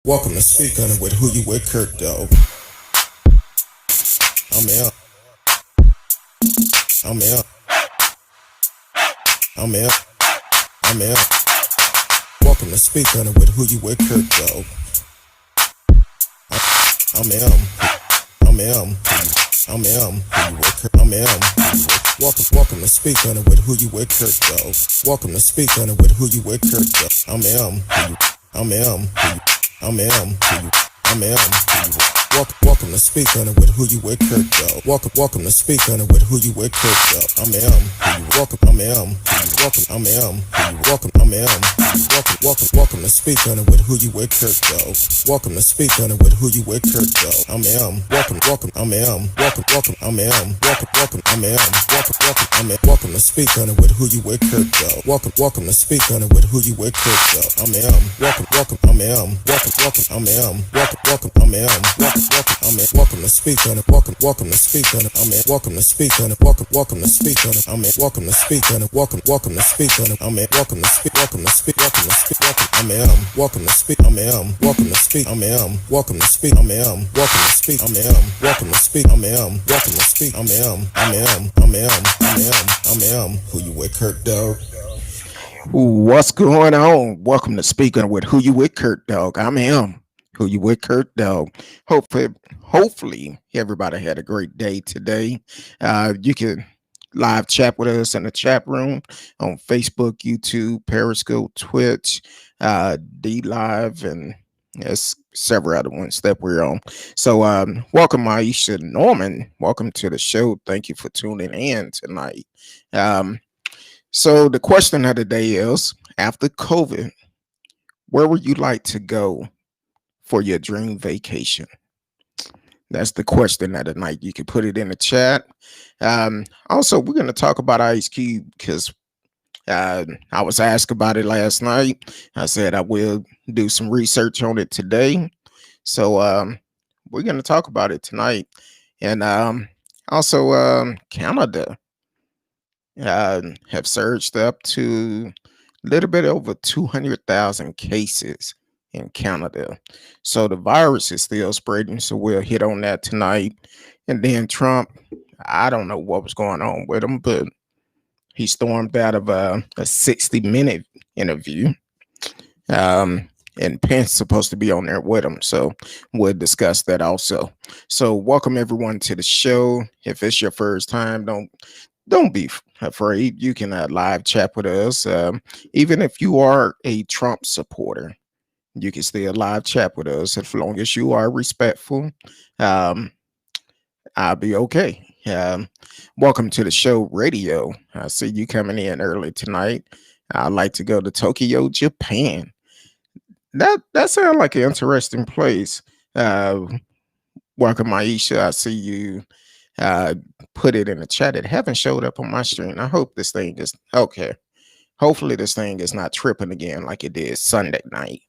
Welcome to Speak On It with Who You With, Kurt, though. I'm out. I'm out. I'm out. I'm out. Welcome to Speak On It with Who You With, Kurt, though. I'm out. I'm out. I'm out. Who you with, Kurt? I'm out. Welcome to Speak On It with Who You With, Kurt, though. Welcome to Speak On It with Who You With, Kurt, though. I'm out. I'm out. I'm out. I'm out. Welcome to Speak On It with Who You With, Kurt, though. Welcome to Speak On It with Who You With, Kurt, though. I'm welcome. I'm welcome. I'm welcome. I'm welcome to Speak On It with Who You With, Kurt, though. Welcome to Speak On It with Who You With, Kurt, though. I'm welcome. I'm welcome. I'm welcome. I'm welcome to Speak On It with Who You With, Kurt, though. Welcome to Speak On It with Who You With, Kurt, though. I'm welcome. I'm welcome. I'm welcome. I'm welcome to Speak On It. Welcome to Speak On It. I'm welcome to Speak On It. Welcome to Speak On it. I'm welcome to Speak On It. Welcome to Speak On it. I'm welcome to speak. Welcome to speak. Welcome to speak. I'm welcome to speak. I'm welcome to speak. I'm welcome to speak. I'm welcome to speak. I'm welcome to speak. I'm welcome to speak. Who you with, Kurt, dog? What's going on? Welcome to Speaking with Who You With, Kurt Dog. I'm him. Who You With, Kurt Dog. Hopefully everybody had a great day today. You can live chat with us in the chat room on Facebook, YouTube, Periscope, Twitch, D Live, and there's several other ones that we're on. So welcome, Aisha Norman. Welcome to the show. Thank you for tuning in tonight. So the question of the day is, after COVID, where would you like to go for your dream vacation? That's the question of the night. You can put it in the chat. Also, we're going to talk about Ice Cube because I was asked about it last night. I said I will do some research on it today. So we're going to talk about it tonight. And also Canada have surged up to a little bit over 200,000 cases in Canada. So the virus is still spreading. So we'll hit on that tonight. And then Trump, I don't know what was going on with him, but he stormed out of a 60-minute interview. And Pence supposed to be on there with him. So we'll discuss that also. So welcome everyone to the show. If it's your first time, don't be afraid. You can live chat with us. Even if you are a Trump supporter, you can still live chat with us as long as you are respectful. I'll be okay. Welcome to the show, Radio. I see you coming in early tonight. I'd like to go to Tokyo, Japan. That sounds like an interesting place. Welcome, Aisha. I see you put it in the chat. It haven't showed up on my screen. I hope this thing is okay. Hopefully this thing is not tripping again like it did Sunday night.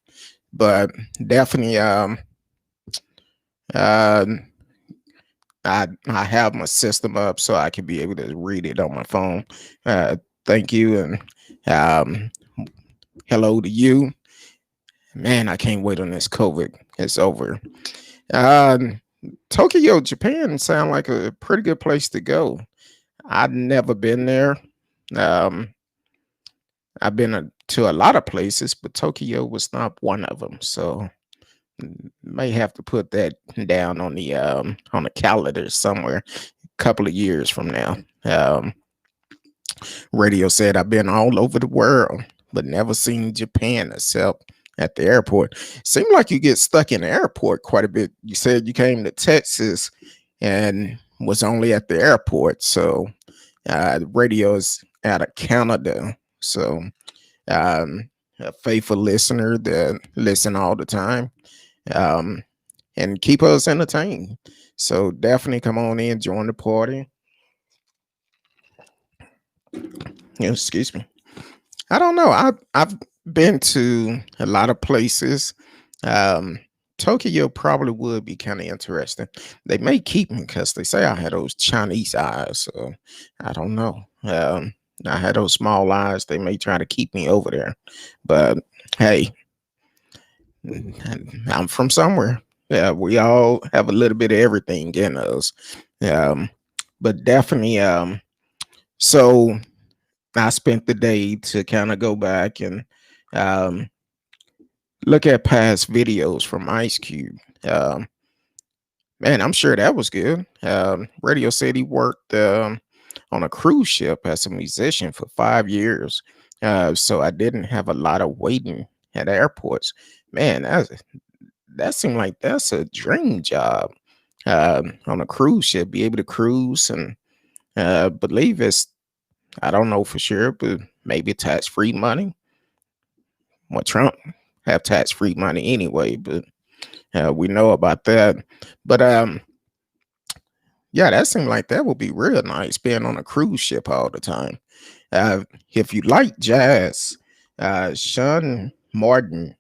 But definitely I have my system up so I can be able to read it on my phone. Thank you, and hello to you. Man, I can't wait on this COVID. It's over. Tokyo, Japan sound like a pretty good place to go. I've never been there. I've been to a lot of places, but Tokyo was not one of them. So may have to put that down on the calendar somewhere a couple of years from now. Radio said I've been all over the world, but never seen Japan except at the airport. Seemed like you get stuck in the airport quite a bit. You said you came to Texas and was only at the airport. So Radio is out of Canada. So a faithful listener that listen all the time. And keep us entertained. So definitely come on in, join the party. Excuse me. I don't know. I've been to a lot of places. Tokyo probably would be kind of interesting. They may keep me because they say I had those Chinese eyes. So I don't know. I had those small eyes. They may try to keep me over there. But hey, I'm from somewhere. Yeah, we all have a little bit of everything in us. Um, but definitely, so I spent the day to kind of go back and um, look at past videos from Ice Cube. Um, Man, I'm sure that was good. Radio said he worked on a cruise ship as a musician for 5 years. So I didn't have a lot of waiting at airports. Man, that seemed like that's a dream job. On a cruise ship, be able to cruise and believe it's, I don't know for sure, but maybe tax free money. Well, Trump have tax free money anyway, but we know about that. But yeah, that seemed like that would be real nice being on a cruise ship all the time. If you like jazz, Sean Martin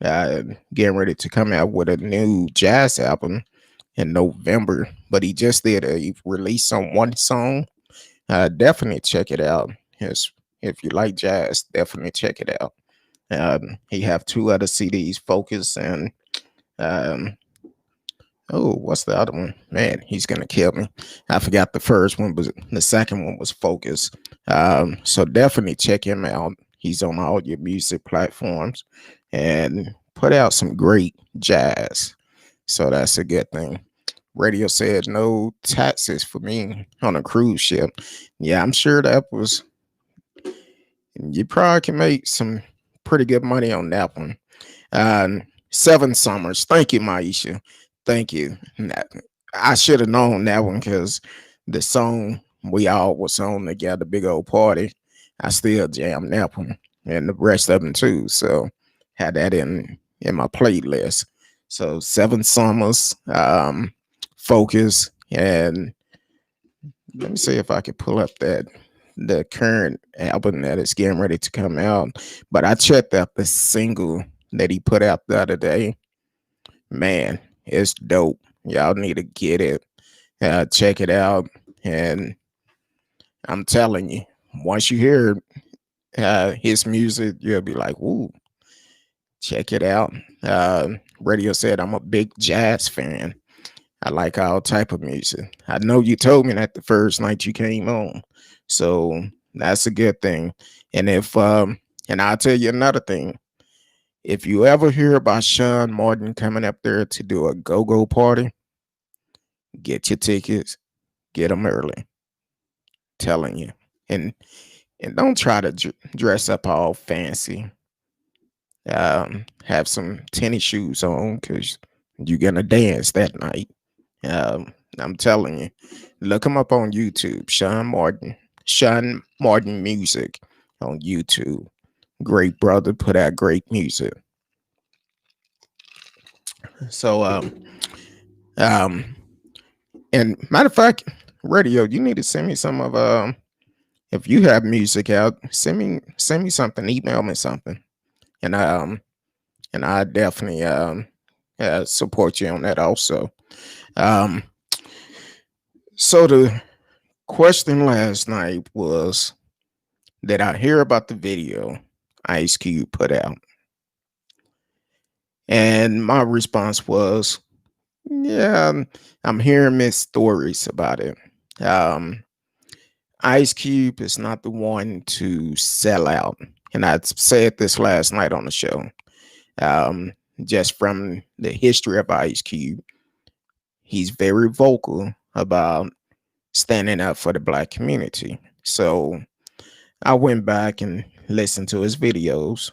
getting ready to come out with a new jazz album in November, but he just did a release on one song. Definitely check it out. Yes, if you like jazz, definitely check it out. He have two other CDs, Focus and um, oh, what's the other one? Man, he's gonna kill me. I forgot the first one, but the second one was Focus. So definitely check him out. He's on all your music platforms and put out some great jazz. So that's a good thing. Radio said no taxes for me on a cruise ship. Yeah, I'm sure that was, you probably can make some pretty good money on that one. Seven Summers. Thank you, Maisha. Thank you. I should have known that one because the song we all was on together, Big Old Party. I still jam that one and the rest of them too. So had that in my playlist. So Seven Summers, Focus, and let me see if I can pull up that the current album that is getting ready to come out. But I checked out the single that he put out the other day. Man, it's dope. Y'all need to get it. Check it out. And I'm telling you, once you hear his music, you'll be like, "Ooh, check it out." Radio said I'm a big jazz fan. I like all type of music. I know you told me that the first night you came on, so that's a good thing. And if and I'll tell you another thing. If you ever hear about Sean Martin coming up there to do a go-go party, get your tickets, get them early. Telling you, and don't try to dress up all fancy. Have some tennis shoes on because you're gonna dance that night. I'm telling you, look him up on YouTube, Sean Martin Music on YouTube. Great brother, put out great music. So um, and matter of fact, radio, you need to send me some of if you have music out, send me something, email me something, and I definitely support you on that also. Um, so the question last night was, did I hear about the video Ice Cube put out? And my response was, yeah, I'm hearing mixed stories about it. Um, Ice Cube is not the one to sell out. And I said this last night on the show. Um, just from the history of Ice Cube, he's very vocal about standing up for the black community. So I went back and listened to his videos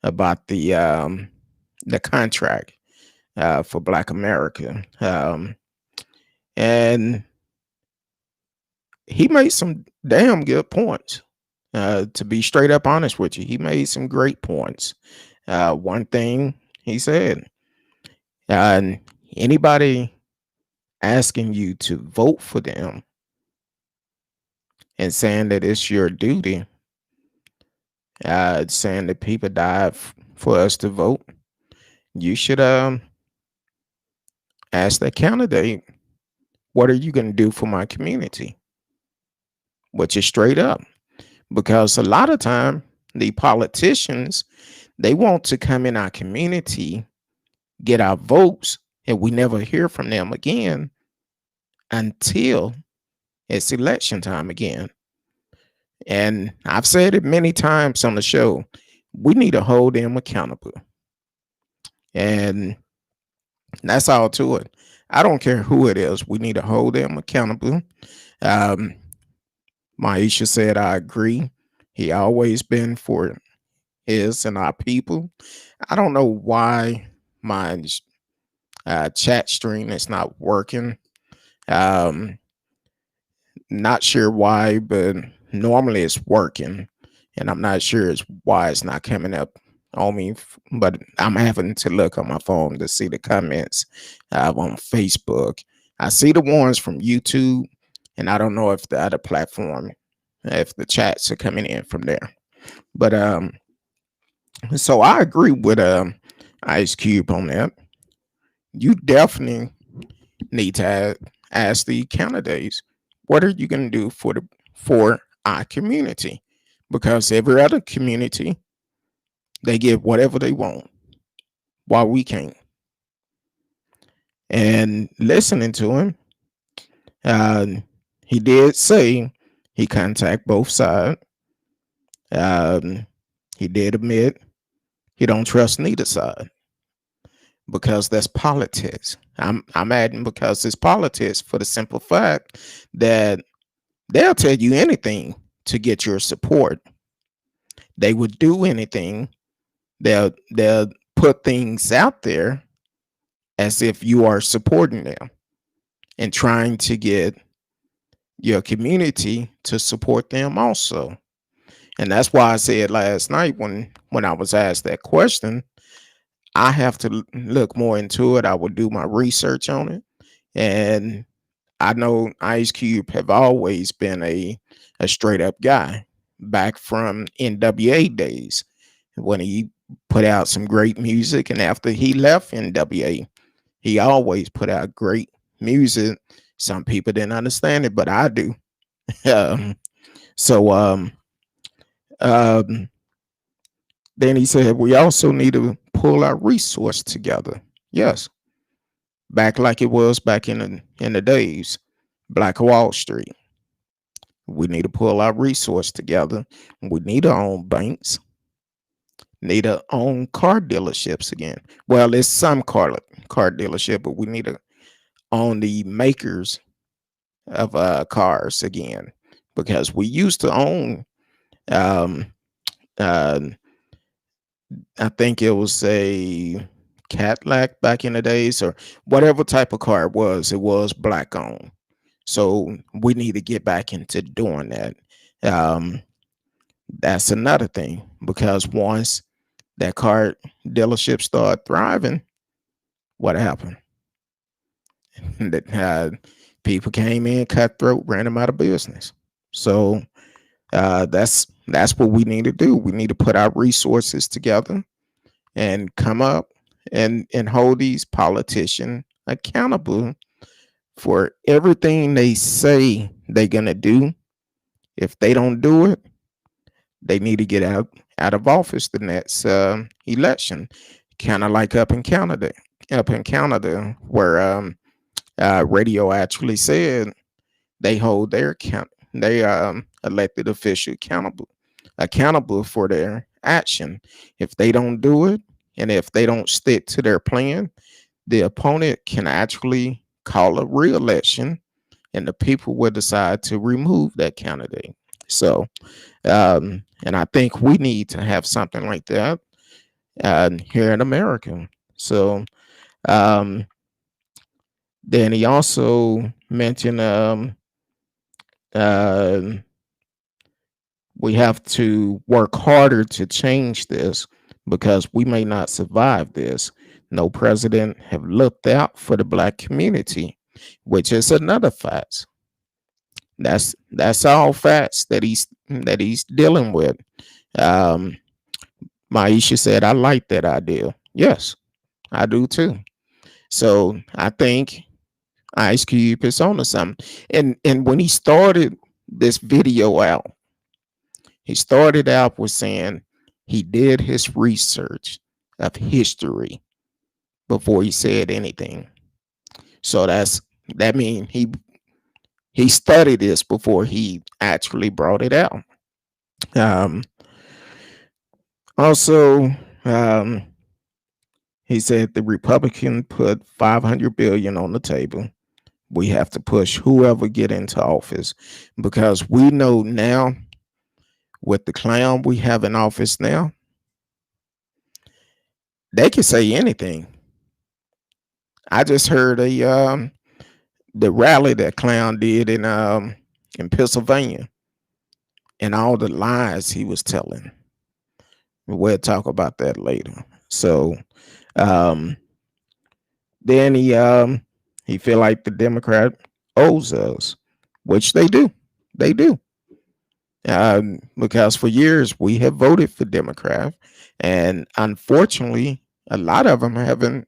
about the contract for Black America, and he made some damn good points. To be straight up honest with you, he made some great points. One thing he said, uh, anybody asking you to vote for them and saying that it's your duty, saying that people died for us to vote, you should ask that candidate, what are you going to do for my community? Which is straight up. Because a lot of time, the politicians, They want to come in our community, get our votes, and we never hear from them again until it's election time again. And I've said it many times on the show. We need to hold them accountable. And that's all to it. I don't care who it is. We need to hold them accountable. Um, Maisha said, I agree. He always been for his and our people. I don't know why my chat stream is not working. Um, Not sure why, but normally it's working, and I'm not sure it's why it's not coming up on me. But I'm having to look on my phone to see the comments on Facebook. I see the ones from YouTube, and I don't know if the other platform, if the chats are coming in from there. But so I agree with Ice Cube on that. You definitely need to ask the candidates, what are you going to do for our community? Because every other community, they get whatever they want, while we can't. And listening to him, uh, he did say he contact both sides. Um, he did admit he don't trust neither side because that's politics. I'm adding because it's politics for the simple fact that they'll tell you anything to get your support. They would do anything. They'll put things out there as if you are supporting them and trying to get your community to support them also. And that's why I said last night when I was asked that question, I have to look more into it. I would do my research on it. And I know Ice Cube have always been a straight up guy back from NWA days when he put out some great music. And after he left NWA, he always put out great music. Some people didn't understand it, but I do. um, so um, then he said, we also need to pull our resource together. Yes, back like it was back in the days, Black Wall Street. We need to pull our resource together. We need to own banks, need to own car dealerships again. Well, it's some car dealership, but we need to own the makers of cars again because we used to own. Um, uh, I think it was a Cadillac back in the days, or whatever type of car it was. It was black owned, so we need to get back into doing that. Um, that's another thing because once that car dealership started thriving, what happened? that people came in, cutthroat, ran them out of business. So that's what we need to do. We need to put our resources together and come up and hold these politicians accountable for everything they say they're gonna do. If they don't do it, they need to get out of office the next election. Kind of like up in Canada, where radio actually said they hold their elected official accountable for their action. If they don't do it, and if they don't stick to their plan, the opponent can actually call a re-election, and the people will decide to remove that candidate. So, and I think we need to have something like that here in America. So, um, then he also mentioned uh, we have to work harder to change this because we may not survive this. No president have looked out for the black community, which is another fact. That's all facts that he's dealing with. Um, Maisha said, "I like that idea." Yes, I do too. So I think Ice Cube is on to something. And when he started this video out, he started out with saying He did his research of history before he said anything. So that means he studied this before he actually brought it out. Um, also, um, he said the Republican put 500 billion on the table. We have to push whoever get into office because we know now with the clown we have in office now, they can say anything. I just heard the rally that clown did in Pennsylvania and all the lies he was telling. We'll talk about that later. So um, then he feel like the Democrat owes us, which they do. They do. Because for years we have voted for Democrat, and unfortunately, a lot of them haven't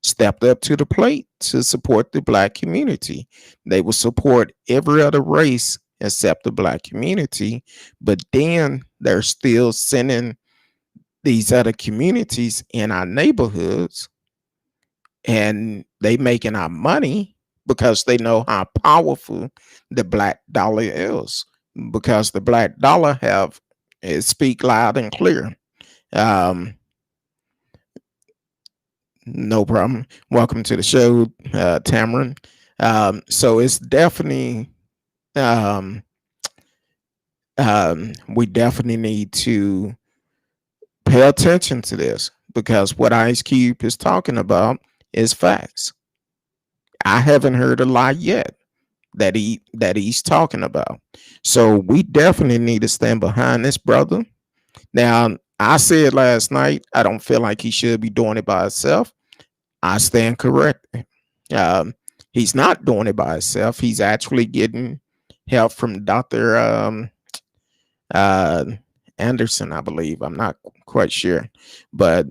stepped up to the plate to support the black community. They will support every other race except the black community, but then they're still sending these other communities in our neighborhoods, and they making our money because they know how powerful the black dollar is, because the black dollar have it speak loud and clear. um no problem. Welcome to the show, Tamarin. So it's definitely um we definitely need to pay attention to this because what Ice Cube is talking about is facts. I haven't heard a lie yet that he's talking about. So we definitely need to stand behind this brother. Now, I said last night, I don't feel like he should be doing it by himself. I stand corrected. Um, he's not doing it by himself. He's actually getting help from Dr. Uh, Anderson, I believe. I'm not quite sure. But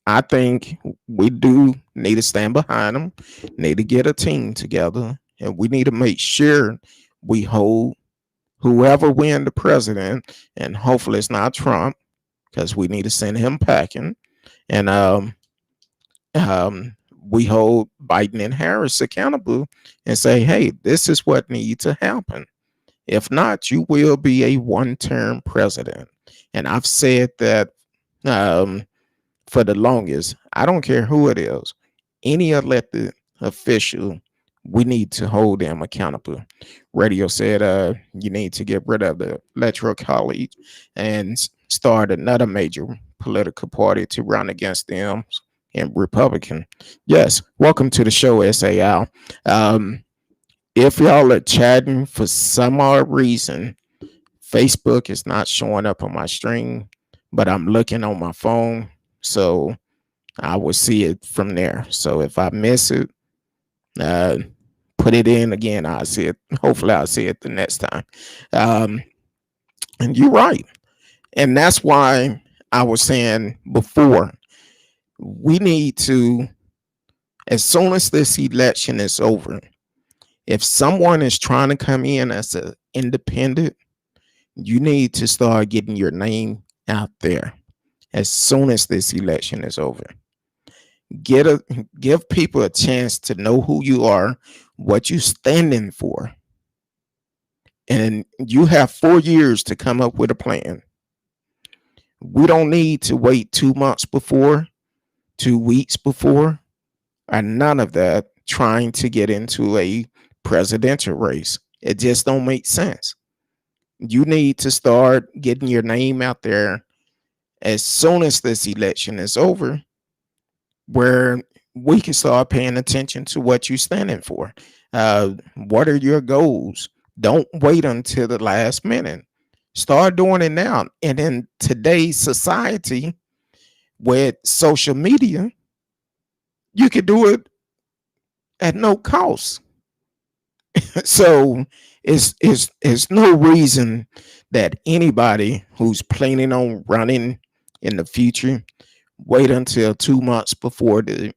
I think we do need to stand behind him, need to get a team together, and we need to make sure we hold whoever win the president, and hopefully it's not Trump, because we need to send him packing. And we hold Biden and Harris accountable and say, hey, this is what needs to happen. If not, you will be a one-term president. And I've said that um, for the longest. I don't care who it is. Any elected official, we need to hold them accountable. Radio said you need to get rid of the electoral college and start another major political party to run against them and Republican. Yes, welcome to the show, SAL. Um, if y'all are chatting for some odd reason, Facebook is not showing up on my screen, but I'm looking on my phone. So I will see it from there. So if I miss it, uh, put it in again. I'll see it. Hopefully, I'll see it the next time. Um, and you're right. And that's why I was saying before, we need to, as soon as this election is over, if someone is trying to come in as an independent, you need to start getting your name out there as soon as this election is over. Give people a chance to know who you are, what you're standing for, and you have 4 years to come up with a plan. We don't need to wait 2 months before, 2 weeks before, or none of that trying to get into a presidential race. It just don't make sense. You need to start getting your name out there as soon as this election is over, where we can start paying attention to what you're standing for. What are your goals? Don't wait until the last minute. Start doing it now. And in today's society with social media, you can do it at no cost. So it's no reason that anybody who's planning on running in the future wait until 2 months before the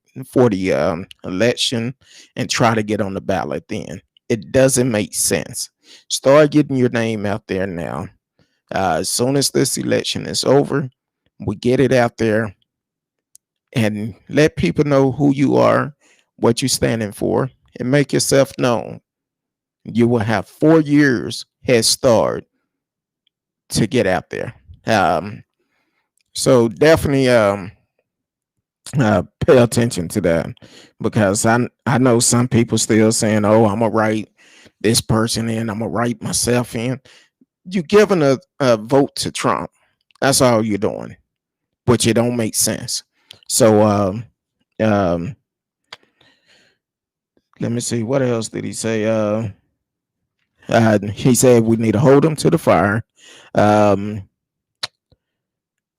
election and try to get on the ballot then. It doesn't make sense. Start getting your name out there now. As soon as this election is over, we get it out there and let people know who you are, what you're standing for, and make yourself known. You will have 4 years head start to get out there. Um, so definitely pay attention to that, because I know some people still saying, "Oh, I'm gonna write this person in, I'm gonna write myself in." You're giving a vote to Trump. That's all you're doing, which it don't make sense. So um, let me see, what else did he say? He said we need to hold him to the fire. Um,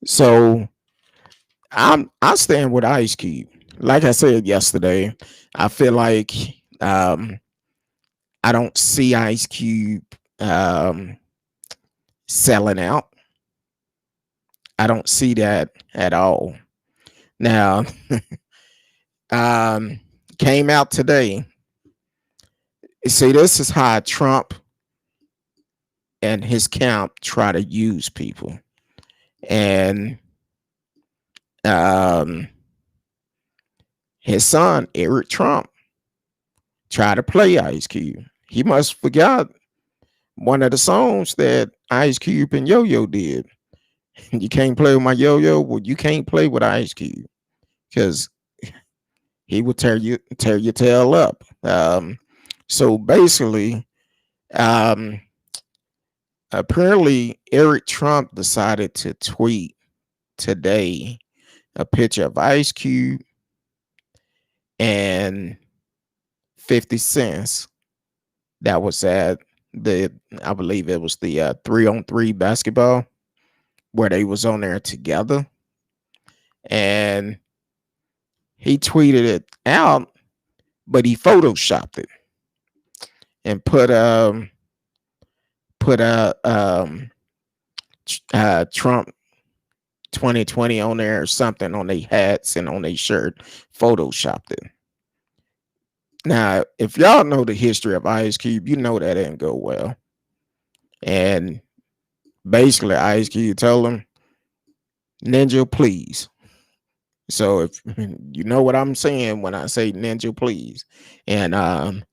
so I stand with Ice Cube. Like I said yesterday, I feel like um, I don't see Ice Cube um, selling out. I don't see that at all. Now, um, came out today. See, this is how Trump and his camp try to use people. And um, his son, Eric Trump, tried to play Ice Cube. He must forgot one of the songs that Ice Cube and Yo Yo did. You can't play with my Yo Yo. Well, you can't play with Ice Cube, because he will tear your tail up. So basically, um, apparently Eric Trump decided to tweet today a picture of Ice Cube and 50 cents that was at the, I believe it was the 3-on-3 basketball, where they was on there together, and he tweeted it out, but he photoshopped it and put Trump 2020 on there or something on their hats and on their shirt, photoshopped it. Now, if y'all know the history of Ice Cube, you know that didn't go well. And basically, Ice Cube told him, "Ninja, please." So if you know what I'm saying when I say "Ninja, please," and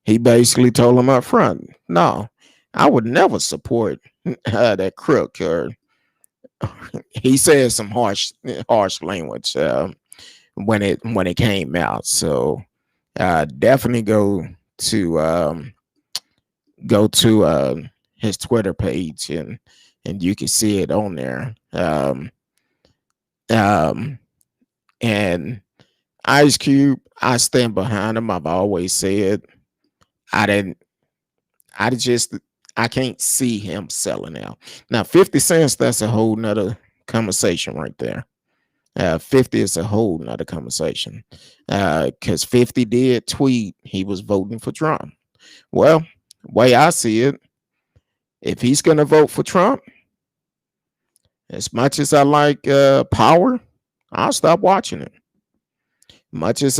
he basically told him up front, "No, I would never support that crook." Or he said some harsh language when it came out. So definitely go to his Twitter page, and you can see it on there. Um, and Ice Cube, I stand behind him. I've always said I didn't. I just I can't see him selling out. Now, 50 cents, that's a whole nother conversation right there. 50 is a whole nother conversation. Because 50 did tweet he was voting for Trump. Well, way I see it, if he's gonna vote for Trump, as much as I like Power, I'll stop watching it. Much as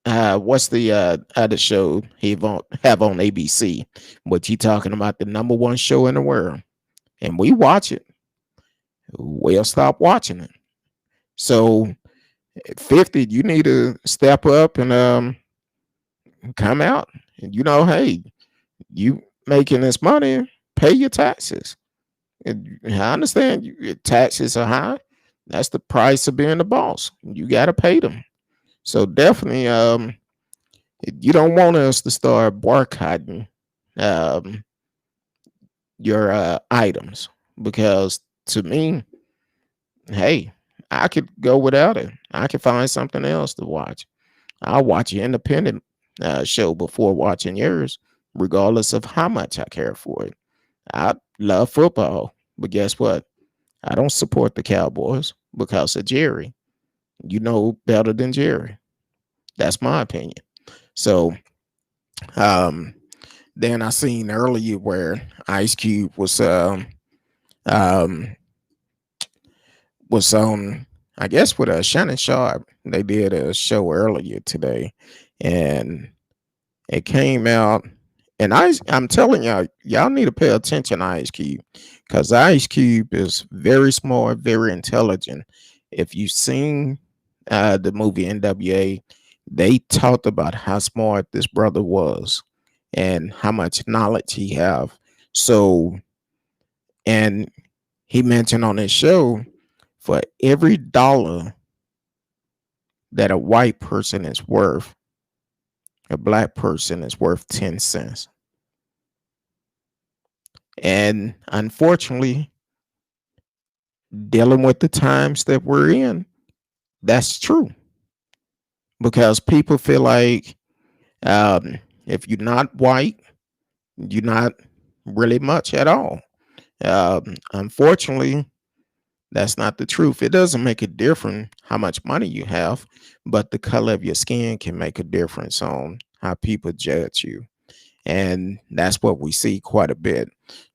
what's the other show he won't have on ABC? What you talking about? The number one show in the world, and we watch it. We'll stop watching it. So at 50, you need to step up and come out. And hey, you making this money, pay your taxes. And I understand your taxes are high. That's the price of being the boss. You got to pay them. So definitely, you don't want us to start boycotting um, your items, because to me, hey, I could go without it. I could find something else to watch. I'll watch an independent show before watching yours, regardless of how much I care for it. I love football, but guess what? I don't support the Cowboys because of Jerry. You know better than Jerry. That's my opinion. So, um, then I seen earlier where Ice Cube um was on, I guess, with Shannon Sharp. They did a show earlier today, and it came out, And I'm telling y'all, y'all need to pay attention to Ice Cube, because Ice Cube is very smart, very intelligent. If you've seen the movie NWA, they talked about how smart this brother was and how much knowledge he have. So, and he mentioned on his show, for every dollar that a white person is worth, a black person is worth 10 cents. And unfortunately, dealing with the times that we're in, that's true, because people feel like if you're not white, you're not really much at all. Unfortunately, that's not the truth. It doesn't make a difference how much money you have, but the color of your skin can make a difference on how people judge you. And that's what we see quite a bit.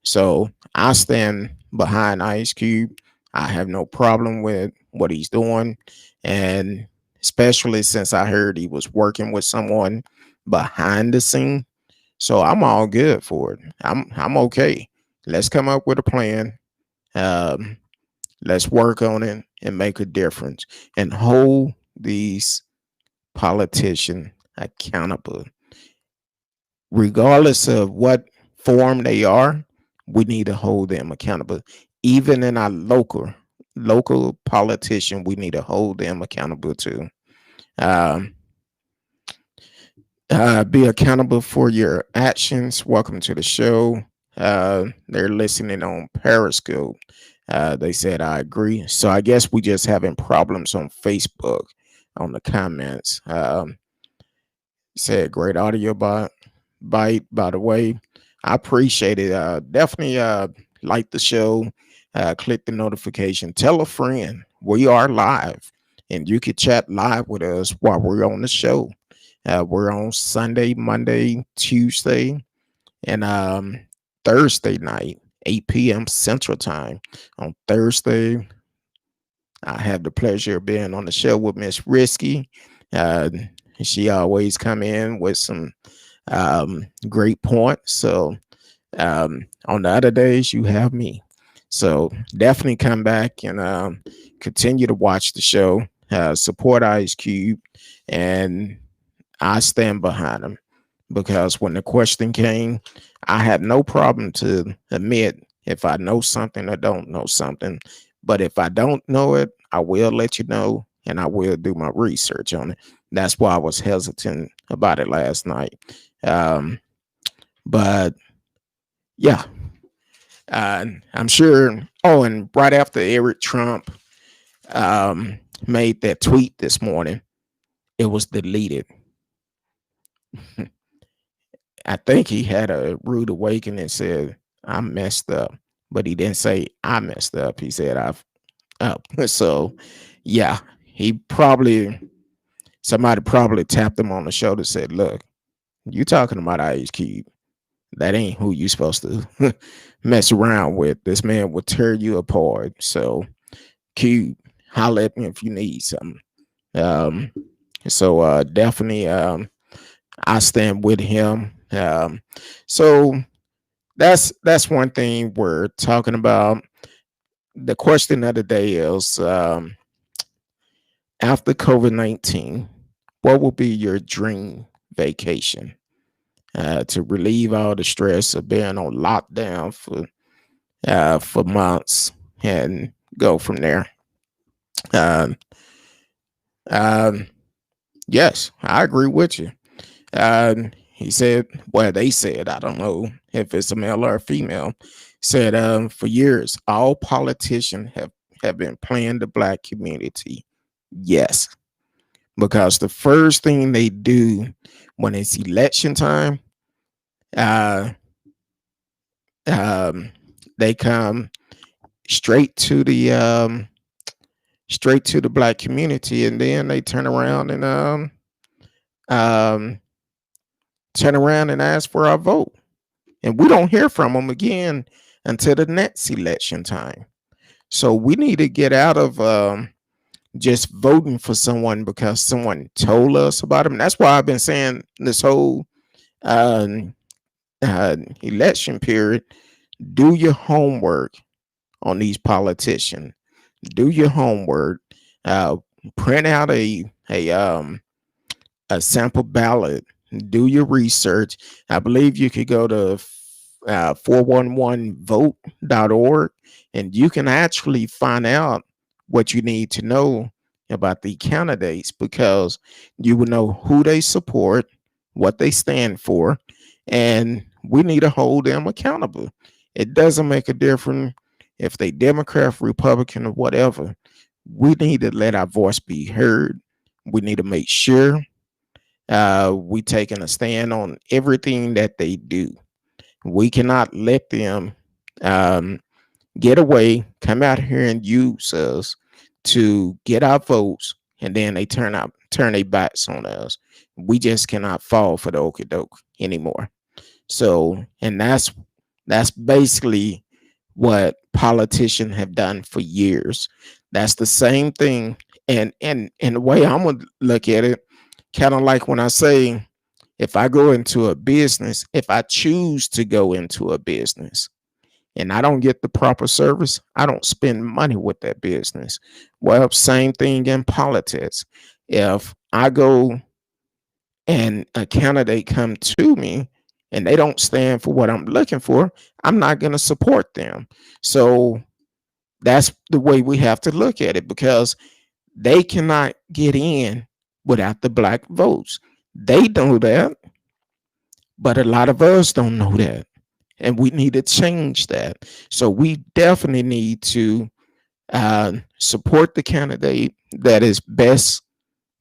So I stand behind Ice Cube. I have no problem with what he's doing, and especially since I heard he was working with someone behind the scene. So I'm all good for it. I'm okay. Let's come up with a plan. Um, let's work on it and make a difference and hold these politicians accountable, regardless of what form they are. We need to hold them accountable. Even in our local politician, we need to hold them accountable too. Um, be accountable for your actions. Welcome to the show. They're listening on Periscope. They said I agree. So I guess we just having problems on Facebook on the comments. Said great audio bite, by the way. I appreciate it. Definitely like the show, click the notification, tell a friend. We are live, and you can chat live with us while we're on the show. We're on Sunday, Monday, Tuesday, and Thursday night, 8 p.m. Central Time. On Thursday, I have the pleasure of being on the show with Miss Risky. Uh, she always come in with some great points. So on the other days, you have me. So definitely come back and continue to watch the show. Support Ice Cube, and I stand behind him, because when the question came, I had no problem to admit if I know something or don't know something. But if I don't know it, I will let you know, and I will do my research on it. That's why I was hesitant about it last night. But yeah, I'm sure. Oh, and right after Eric Trump made that tweet this morning, it was deleted. I think he had a rude awakening and said, I messed up. But he didn't say I messed up. He said I've up. So yeah, he probably somebody probably tapped him on the shoulder and said, look, you talking about Ice Cube. That ain't who you supposed to mess around with. This man will tear you apart. So Cube, holler at me if you need something. Um, so definitely I stand with him. So that's one thing we're talking about. The question of the day is after COVID-19, what will be your dream vacation to relieve all the stress of being on lockdown for months and go from there? Um, um, yes, I agree with you. He said, well, they said, I don't know if it's a male or a female, said for years, all politicians have been playing the black community. Yes, because the first thing they do when it's election time, uh, um, they come straight to the black community, and then they um, turn around and ask for our vote, and we don't hear from them again until the next election time. So we need to get out of just voting for someone because someone told us about them. That's why I've been saying this whole election period, do your homework on these politicians. Do your homework. Uh, Print out a sample ballot. Do your research. I believe you could go to 411vote.org and you can actually find out what you need to know about the candidates, because you will know who they support, what they stand for, and we need to hold them accountable. It doesn't make a difference if they Democrat, Republican, or whatever. We need to let our voice be heard. We need to make sure we taking a stand on everything that they do. We cannot let them um, get away, come out here and use us to get our votes, and then they turn their backs on us. We just cannot fall for the okie doke anymore. So, and that's basically what politicians have done for years. That's the same thing. And the way I'm gonna look at it, kind of like when I say, if I go into a business, if I choose to go into a business and I don't get the proper service, I don't spend money with that business. Well, same thing in politics. If I go and a candidate come to me and they don't stand for what I'm looking for, I'm not going to support them. So that's the way we have to look at it, because they cannot get in without the black votes. They know that, but a lot of us don't know that. And we need to change that. So we definitely need to support the candidate that is best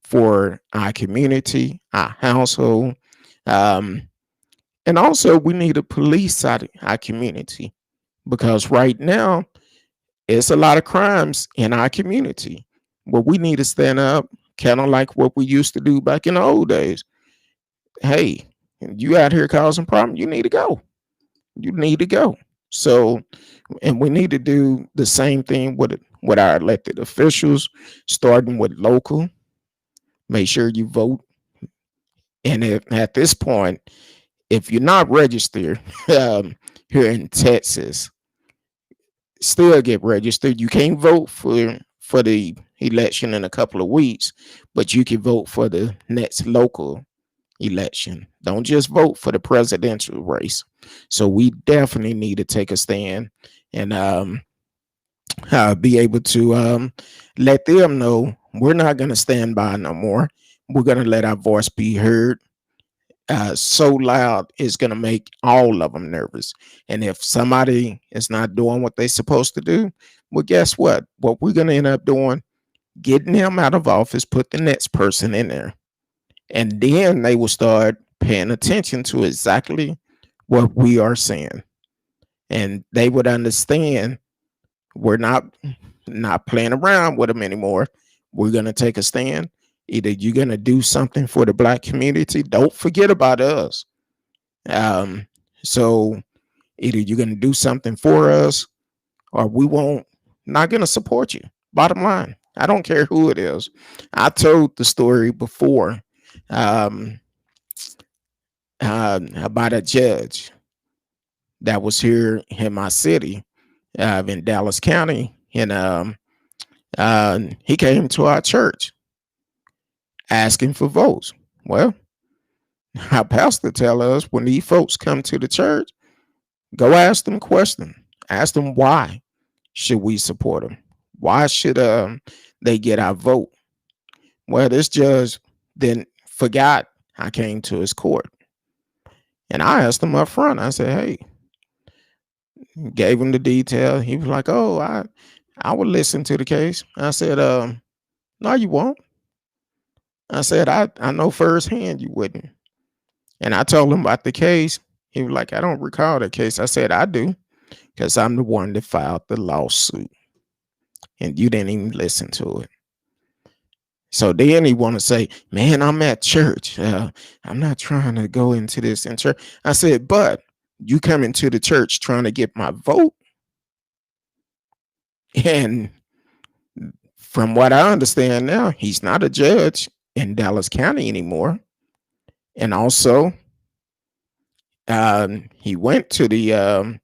for our community, our household. Um, and also, we need to police our community, because right now, it's a lot of crimes in our community. But we need to stand up, kind of like what we used to do back in the old days. Hey, you out here causing problems, you need to go. You need to go. So, and we need to do the same thing with our elected officials, starting with local. Make sure you vote. And at this point, if you're not registered here in Texas, still get registered. You can't vote for the election in a couple of weeks, but you can vote for the next local election. Don't just vote for the presidential race. So we definitely need to take a stand and be able to let them know we're not going to stand by no more. We're going to let our voice be heard. So loud is going to make all of them nervous. And if somebody is not doing what they're supposed to do, well, guess what? What we're going to end up doing, getting them out of office, put the next person in there. And then they will start paying attention to exactly what we are saying. And they would understand we're not playing around with them anymore. We're going to take a stand. Either you're going to do something for the black community. Don't forget about us. Um, so either you're going to do something for us, or we won't, not going to support you. Bottom line, I don't care who it is. I told the story before um, about a judge that was here in my city, in Dallas County, and he came to our church asking for votes. Well, our pastor tell us when these folks come to the church, go ask them questions. Ask them why should we support them? Why should they get our vote? Well, this judge then forgot I came to his court. And I asked him up front. I said, hey, gave him the detail. He was like, oh, I would listen to the case. I said, no, you won't. I said, I know firsthand you wouldn't. And I told him about the case. He was like, I don't recall the case. I said, I do, because I'm the one that filed the lawsuit. And you didn't even listen to it. So then he want to say, man, I'm at church. I'm not trying to go into this in church. I said, but you come into the church trying to get my vote. And from what I understand now, he's not a judge in Dallas County anymore. And also, He went to the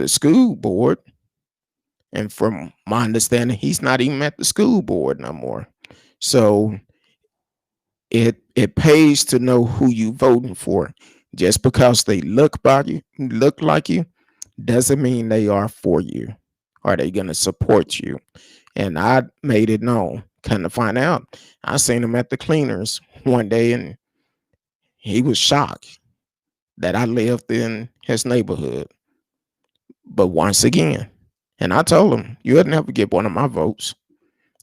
school board, and from my understanding, he's not even at the school board no more. So it pays to know who you voting for. Just because they look like you, doesn't mean they are for you. Are they gonna support you? And I made it known. Kind of find out, I seen him at the cleaners one day, and he was shocked that I lived in his neighborhood. But once again, and I told him, you'll never get one of my votes.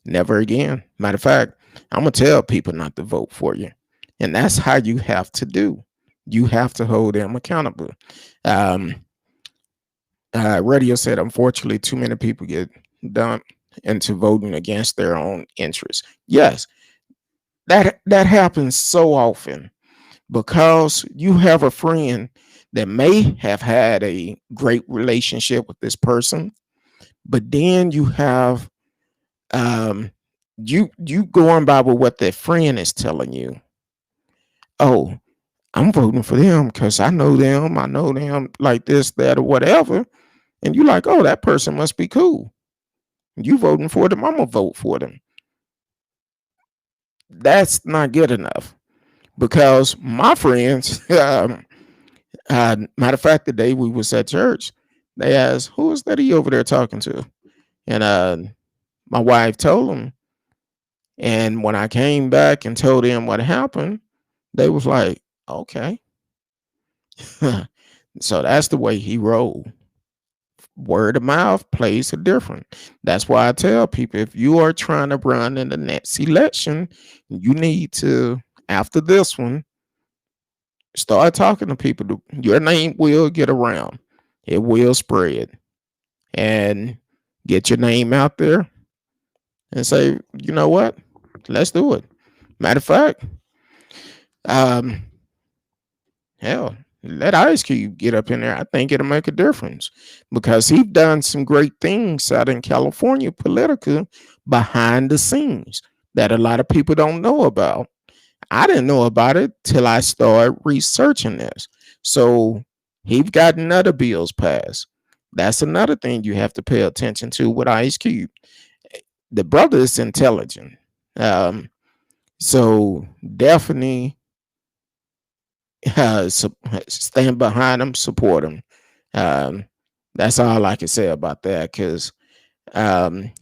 Never again. Matter of fact, I'm gonna tell people not to vote for you, and that's how you have to do. You have to hold them accountable. Um, Radio said, unfortunately, too many people get dumped into voting against their own interests. Yes, that happens so often because you have a friend that may have had a great relationship with this person, but then you have um you going by with what that friend is telling you. Oh, I'm voting for them because I know them like this, that, or whatever. And you like, oh, that person must be cool. You voting for them, I'm gonna vote for them. That's not good enough because my friends, matter of fact, the day we was at church, they asked, who is that he over there talking to? And my wife told them. And when I came back and told them what happened, they was like, okay. So that's the way he rolled. Word of mouth plays a different. That's why I tell people, if you are trying to run in the next election, you need to, after this one, start talking to people. Your name will get around. It will spread. And get your name out there and say, you know what? Let's do it. Matter of fact, um, hell, let Ice Cube get up in there. I think it'll make a difference because he's done some great things out in California political behind the scenes that a lot of people don't know about. I didn't know about it till I started researching this. So he's gotten other bills passed. That's another thing you have to pay attention to with Ice Cube. The brother is intelligent. Um, so definitely stand behind him, support him. Um, that's all I can say about that. Because when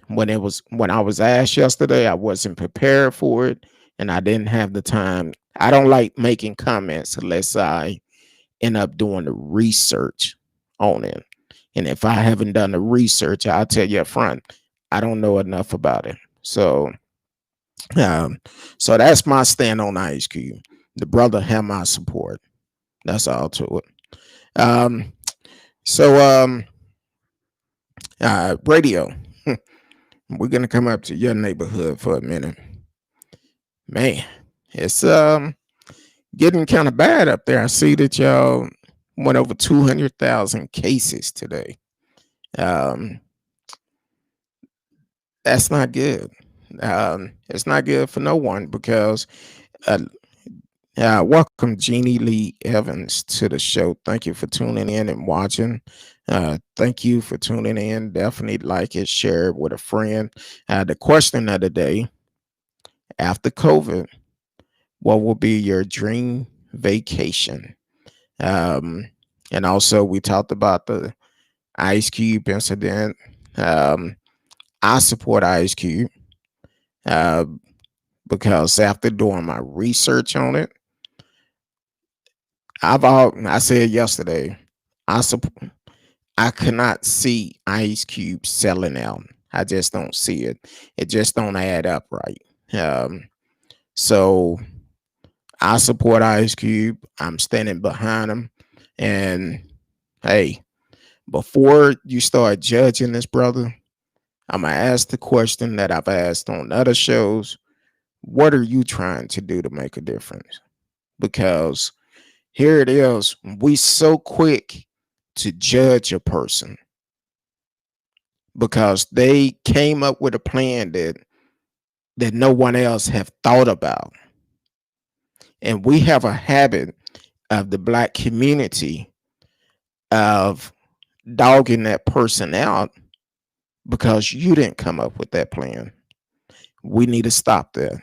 I was asked yesterday, I wasn't prepared for it, and I didn't have the time. I don't like making comments unless I end up doing the research on it. And if I haven't done the research, I'll tell you up front, I don't know enough about it. Um, so that's my stand on Ice Cube. The brother have my support. That's all to it. Um, so Radio, we're gonna come up to your neighborhood for a minute. Man, it's getting kind of bad up there. I see that y'all went over 200,000 cases today. Um, that's not good. It's not good for no one because uh, welcome Jeannie Lee Evans to the show. Thank you for tuning in and watching. Thank you for tuning in. Definitely like it, share it with a friend. The question of the day: after COVID, what will be your dream vacation? Um, and also, we talked about the Ice Cube incident. Um, I support Ice Cube uh, because after doing my research on it, I said yesterday, I support. I cannot see Ice Cube selling out. I just don't see it. It just don't add up right. Um, so I support Ice Cube. I'm standing behind him. And hey, before you start judging this brother, I'm gonna ask the question that I've asked on other shows. What are you trying to do to make a difference? Because here it is. We so quick to judge a person because they came up with a plan that no one else have thought about. And we have a habit. of the black community of dogging that person out because you didn't come up with that plan. We need to stop that.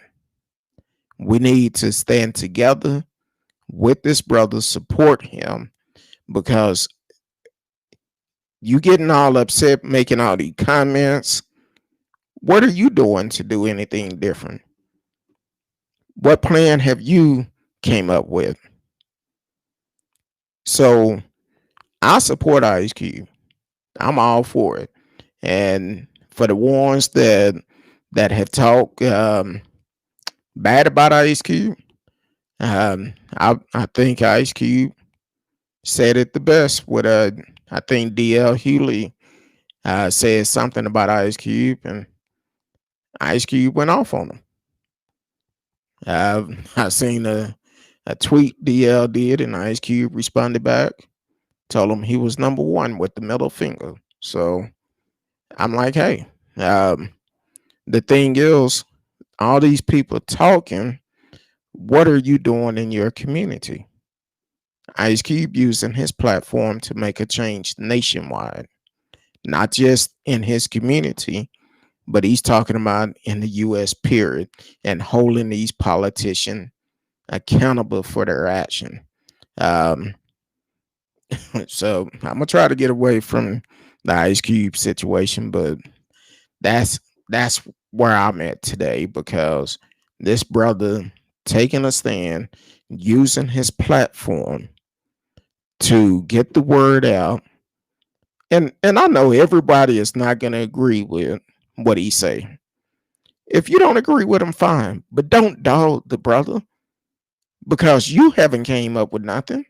We need to stand together with this brother, support him, because you getting all upset, making all these comments. What are you doing to do anything different? What plan have you came up with? So I support Ice Cube. I'm all for it. And for the ones that have talked bad about Ice Cube, I think Ice Cube said it the best. With I think DL Hewley said something about Ice Cube, and Ice Cube went off on him. I seen a tweet DL did, and Ice Cube responded back, told him he was number one with the middle finger. So I'm like, hey, the thing is, all these people talking, what are you doing in your community? Ice Cube using his platform to make a change nationwide, not just in his community, but he's talking about in the US period, and holding these politicians accountable for their action. Um, so I'm gonna try to get away from the Ice Cube situation, but that's that's where I'm at today, because this brother taking a stand, using his platform to get the word out. And I know everybody is not going to agree with what he say. If you don't agree with him, fine, but don't dog the brother, because you haven't came up with nothing.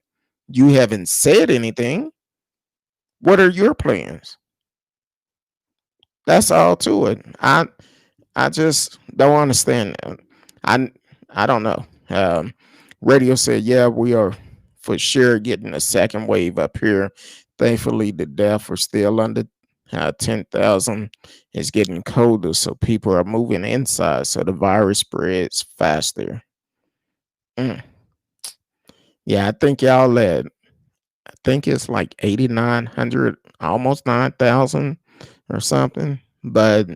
You haven't said anything. What are your plans? That's all to it. I just don't understand that. I I don't know. Radio said, yeah, we are for sure getting a second wave up here. Thankfully, the deaths are still under 10,000. It's getting colder, so people are moving inside, so the virus spreads faster. Mm. Yeah, I think y'all at, I think it's like 8,900, almost 9,000 or something. But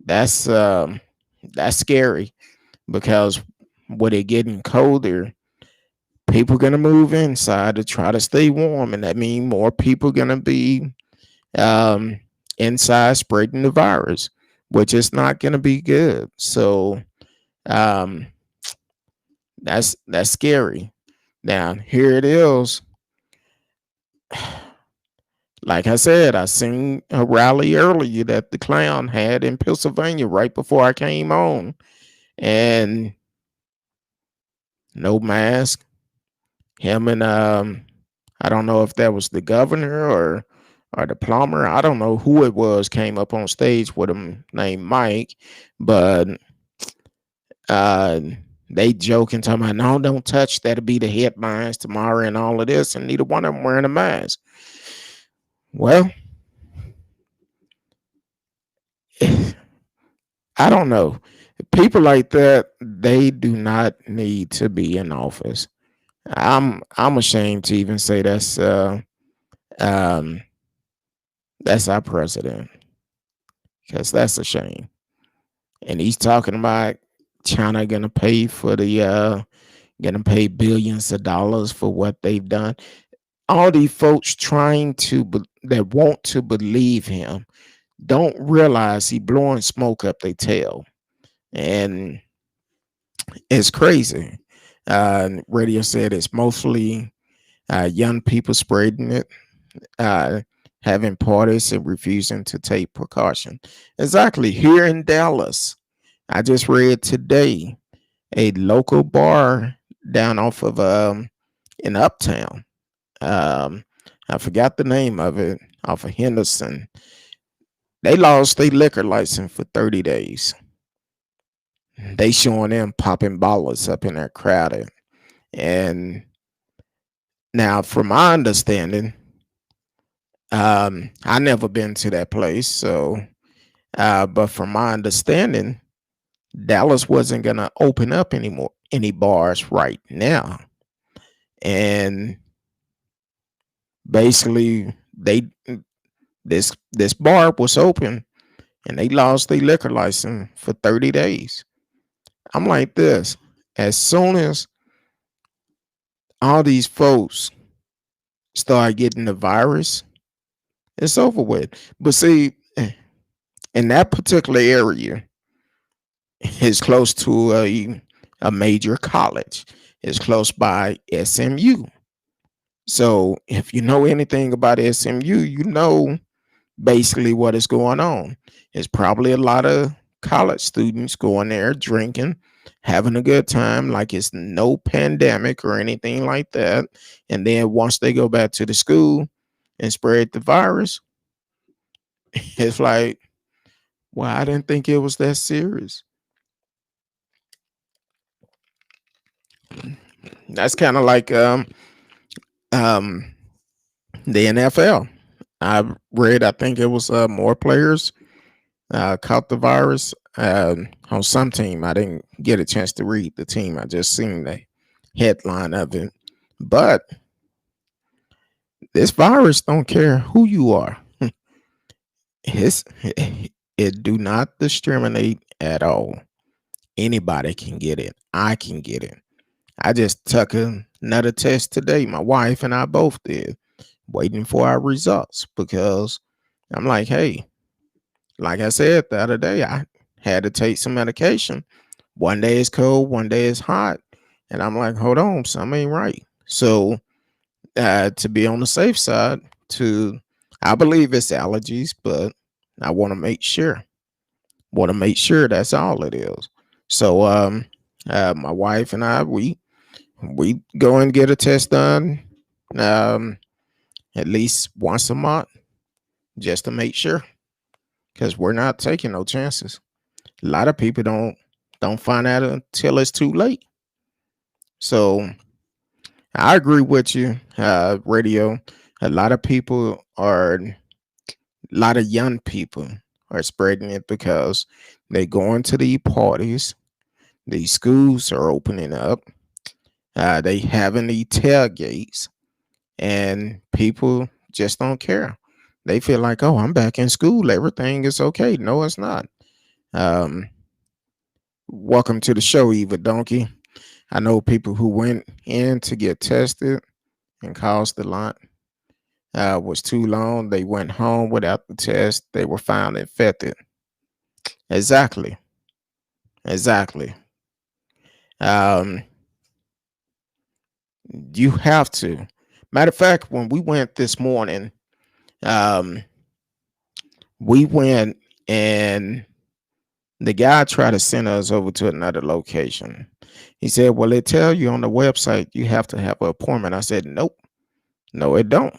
that's that's scary, because with it getting colder, people gonna move inside to try to stay warm, and that means more people gonna be um, inside spreading the virus, which is not gonna be good. So um, that's scary. Now here it is. Like I said, I seen a rally earlier that the clown had in Pennsylvania right before I came on, and no mask. Him and I don't know if that was the governor or the plumber. I don't know who it was came up on stage with him named Mike, but uh they joking talking about, no, don't touch, that'll be the headlines tomorrow and all of this, and neither one of them wearing a mask. Well, I don't know. People like that, they do not need to be in office. I'm ashamed to even say um that's our president, because that's a shame. And he's talking about China gonna pay for the gonna pay billions of dollars for what they've done. All these folks trying to that want to believe him don't realize he blowing smoke up their tail, and it's crazy. Radio said it's mostly young people spreading it, uh, having parties and refusing to take precaution. Exactly. Here in Dallas, I just read today a local bar down off of in Uptown. Um, I forgot the name of it, off of Henderson. They lost their liquor license for 30 days. They showing them popping bottles up in there crowded. And now, from my understanding, I never been to that place, so but from my understanding, Dallas wasn't gonna open up anymore any bars right now. and basically this bar was open and they lost their liquor license for 30 days. I'm like this. As soon as all these folks start getting the virus, it's over with. But see, in that particular area, it's close to a major college. It's close by SMU. So if you know anything about SMU, you know basically what is going on. It's probably a lot of college students going there drinking, having a good time, like it's no pandemic or anything like that. And then once they go back to the school and spread the virus, it's like, well, I didn't think it was that serious. That's kind of like um the NFL. I read, I think it was more players caught the virus on some team. I didn't get a chance to read the team. I just seen the headline of it. But this virus don't care who you are. It's, it do not discriminate at all. Anybody can get it. I can get it. I just took another test today. My wife and I both did, waiting for our results because I'm like, hey, like I said the other day, I had to take some medication. One day it's cold, one day it's hot. And I'm like, hold on, something ain't right. So to be on the safe side, to I believe it's allergies, but I want to make sure. Want to make sure that's all it is. So my wife and I, we go and get a test done um at least once a month just to make sure because we're not taking no chances. A lot of people don't find out until it's too late. So I agree with you, radio. A lot of people are, a lot of young people are spreading it because they going to the parties. These schools are opening up. They having the tailgates, and people just don't care. They feel like, oh, I'm back in school. Everything is okay. No, it's not. Um, Welcome to the show, Eva Donkey. I know people who went in to get tested and caused the line was too long. They went home without the test. They were found infected. Exactly. Exactly. Um, you have to. Matter of fact, when we went this morning, um, we went and the guy tried to send us over to another location. He said, well, they tell you on the website you have to have an appointment. I said, nope, no, it don't.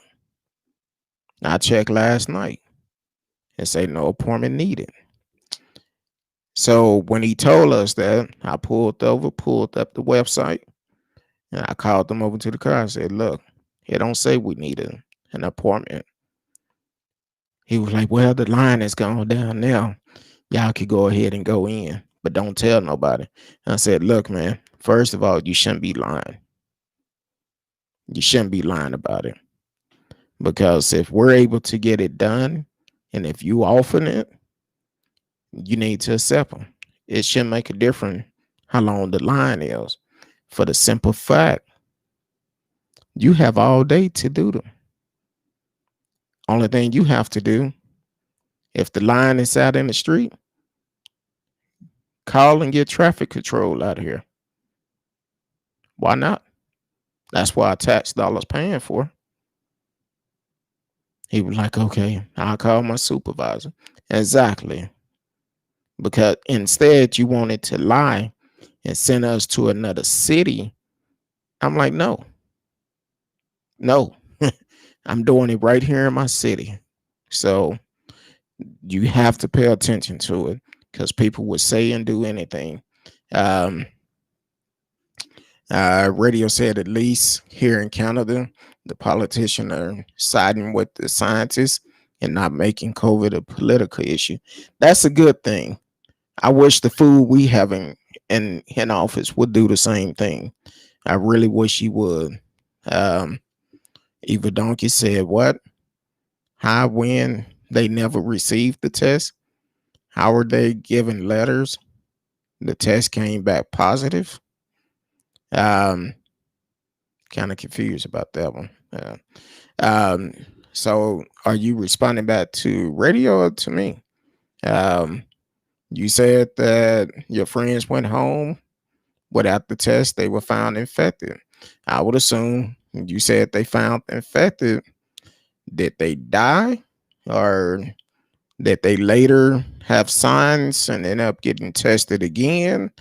I checked last night and say no appointment needed. So when he told us that, I pulled up the website, and I called them over to the car. I said, look, it don't say we need an appointment. He was like, well, the line is gone down now. Y'all could go ahead and go in, but don't tell nobody. And I said, look, man, first of all, you shouldn't be lying. You shouldn't be lying about it. Because if we're able to get it done, and if you offering it, you need to accept them. It shouldn't make a difference how long the line is. For the simple fact, you have all day to do them. Only thing you have to do, if the line is out in the street, call and get traffic control out of here. Why not? That's what our tax dollars paying for. He was like, okay, I'll call my supervisor. Exactly. Because instead you wanted to lie and send us to another city. I'm like, no, I'm doing it right here in my city. So you have to pay attention to it because people would say and do anything. Um, Radio said at least here in Canada, the politicians are siding with the scientists and not making COVID a political issue. That's a good thing. I wish the food we having in office would do the same thing. I really wish he would. Um, Eva Donkey said, "What? How when they never received the test? How were they given letters? The test came back positive." Um, Kind of confused about that one. Um, so are you responding back to radio or to me? Um, you said that your friends went home without the test, they were found infected. I would assume you said they found infected. Did they die, or did they later have signs and end up getting tested again?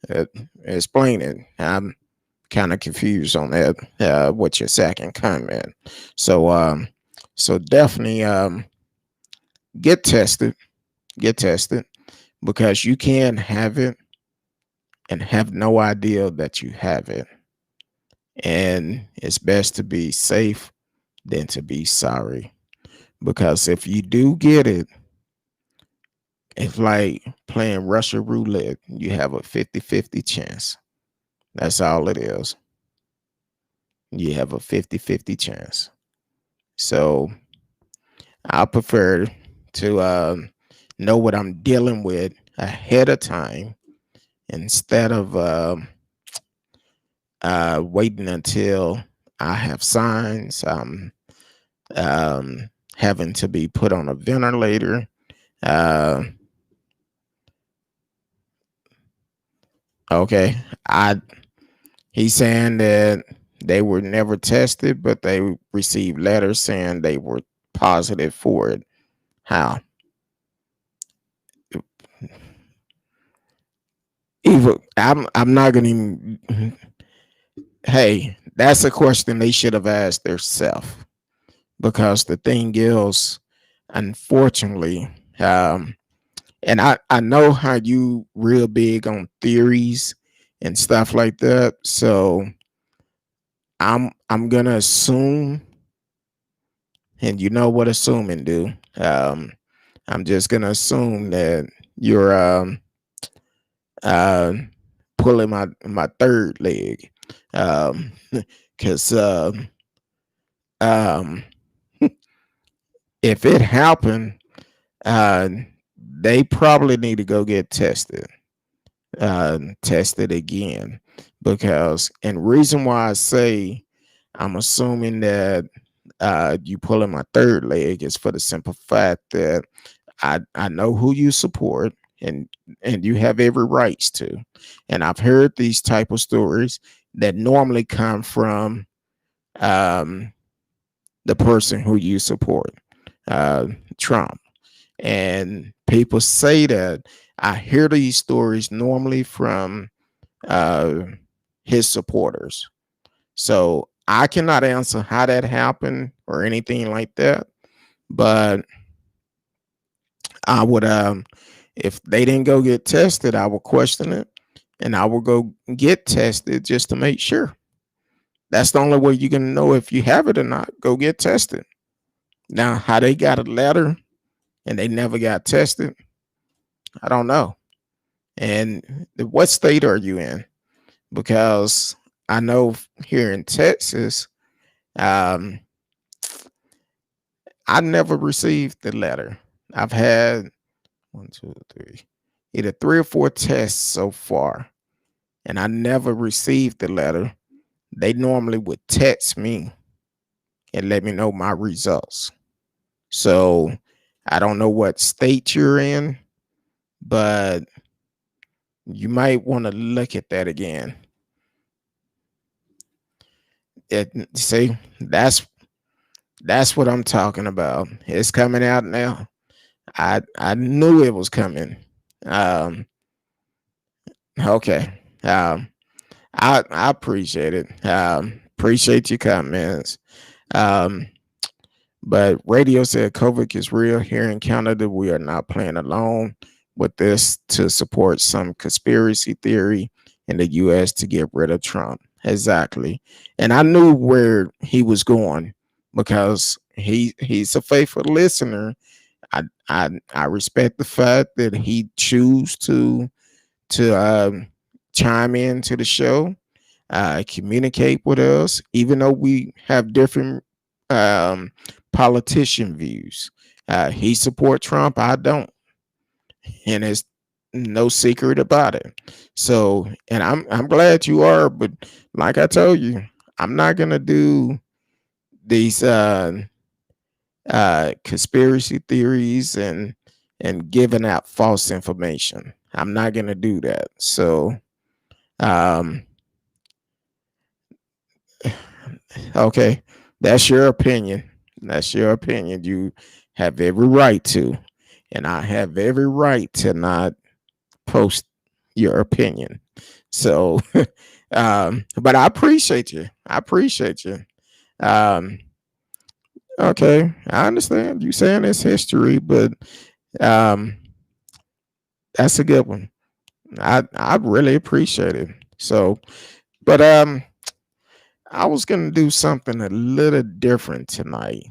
Uh, Explain it. I'm kind of confused on that. What's your second comment? So, so definitely get tested. Get tested because you can have it and have no idea that you have it. And it's best to be safe than to be sorry. Because if you do get it, it's like playing Russian roulette. You have a 50-50 chance. That's all it is. You have a 50-50 chance. So I prefer to know what I'm dealing with ahead of time instead of waiting until I have signs. Having to be put on a ventilator. Uh, okay, I he's saying that they were never tested, but they received letters saying they were positive for it. How? Even I'm not gonna even. Hey, that's a question they should have asked themselves because the thing is, unfortunately, and I know how you real big on theories and stuff like that. So I'm gonna assume, and you know what assuming do. I'm just gonna assume that you're uh pulling my third leg. Because um if it happened, uh they probably need to go get tested. Tested again because and reason why I say I'm assuming that you pulling my third leg is for the simple fact that I know who you support and you have every rights to. And I've heard these type of stories that normally come from um the person who you support, uh Trump. And people say that I hear these stories normally from uh, his supporters. So I cannot answer how that happened or anything like that. But I would, if they didn't go get tested, I would question it and I will go get tested just to make sure. That's the only way you can know if you have it or not. Go get tested. Now, how they got a letter and they never got tested, I don't know. And what state are you in? Because I know here in Texas, um, I never received the letter. I've had one, two, three, either three or four tests so far, and I never received the letter. They normally would text me and let me know my results. So I don't know what state you're in, but you might want to look at that again. See, that's what I'm talking about. It's coming out now. I knew it was coming. Um, okay. I appreciate it. Appreciate your comments. Um, but radio said COVID is real here in Canada. We are not playing alone with this to support some conspiracy theory in the US to get rid of Trump. Exactly. And I knew where he was going because he's a faithful listener. I respect the fact that he choose to chime in to the show. communicate with us, even though we have different um, politician views. He support Trump, I don't, and it's no secret about it. So, and I'm glad you are, but like I told you, I'm not gonna do these conspiracy theories and giving out false information. I'm not gonna do that. So, um, okay, that's your opinion. That's your opinion. You have every right to, and I have every right to not post your opinion. So, but I appreciate you. I appreciate you. Um, okay, I understand you saying it's history, but um, that's a good one. I really appreciate it. So, but I was gonna do something a little different tonight.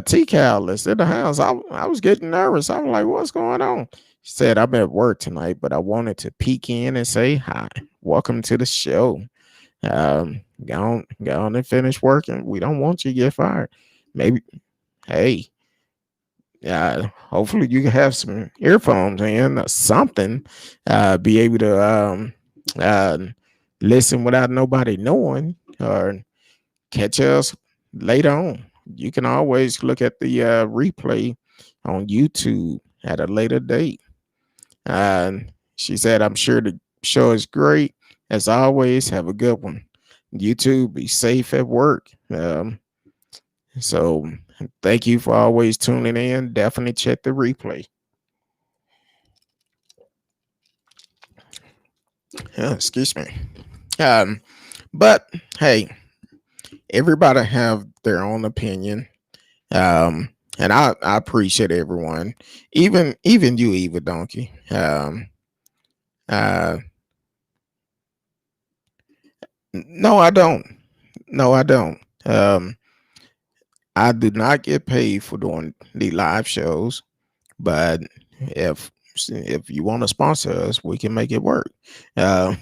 T Cal is in the house. I was getting nervous. I was like, "What's going on?" She said, "I'm at work tonight, but I wanted to peek in and say hi. Welcome to the show. Go on and finish working. We don't want you to get fired. Maybe, hey, hopefully you can have some earphones in or something. Be able to uh, listen without nobody knowing, or catch us later on. You can always look at the replay on YouTube at a later date." She said, "I'm sure the show is great. As always, have a good one. YouTube, be safe at work." So thank you for always tuning in. Definitely check the replay. Excuse me. Um, but hey, everybody have their own opinion. And I appreciate everyone, even you, Eva Donkey. Uh, no, I don't. No, I don't. I do not get paid for doing the live shows, but if if you want to sponsor us, we can make it work. Uh,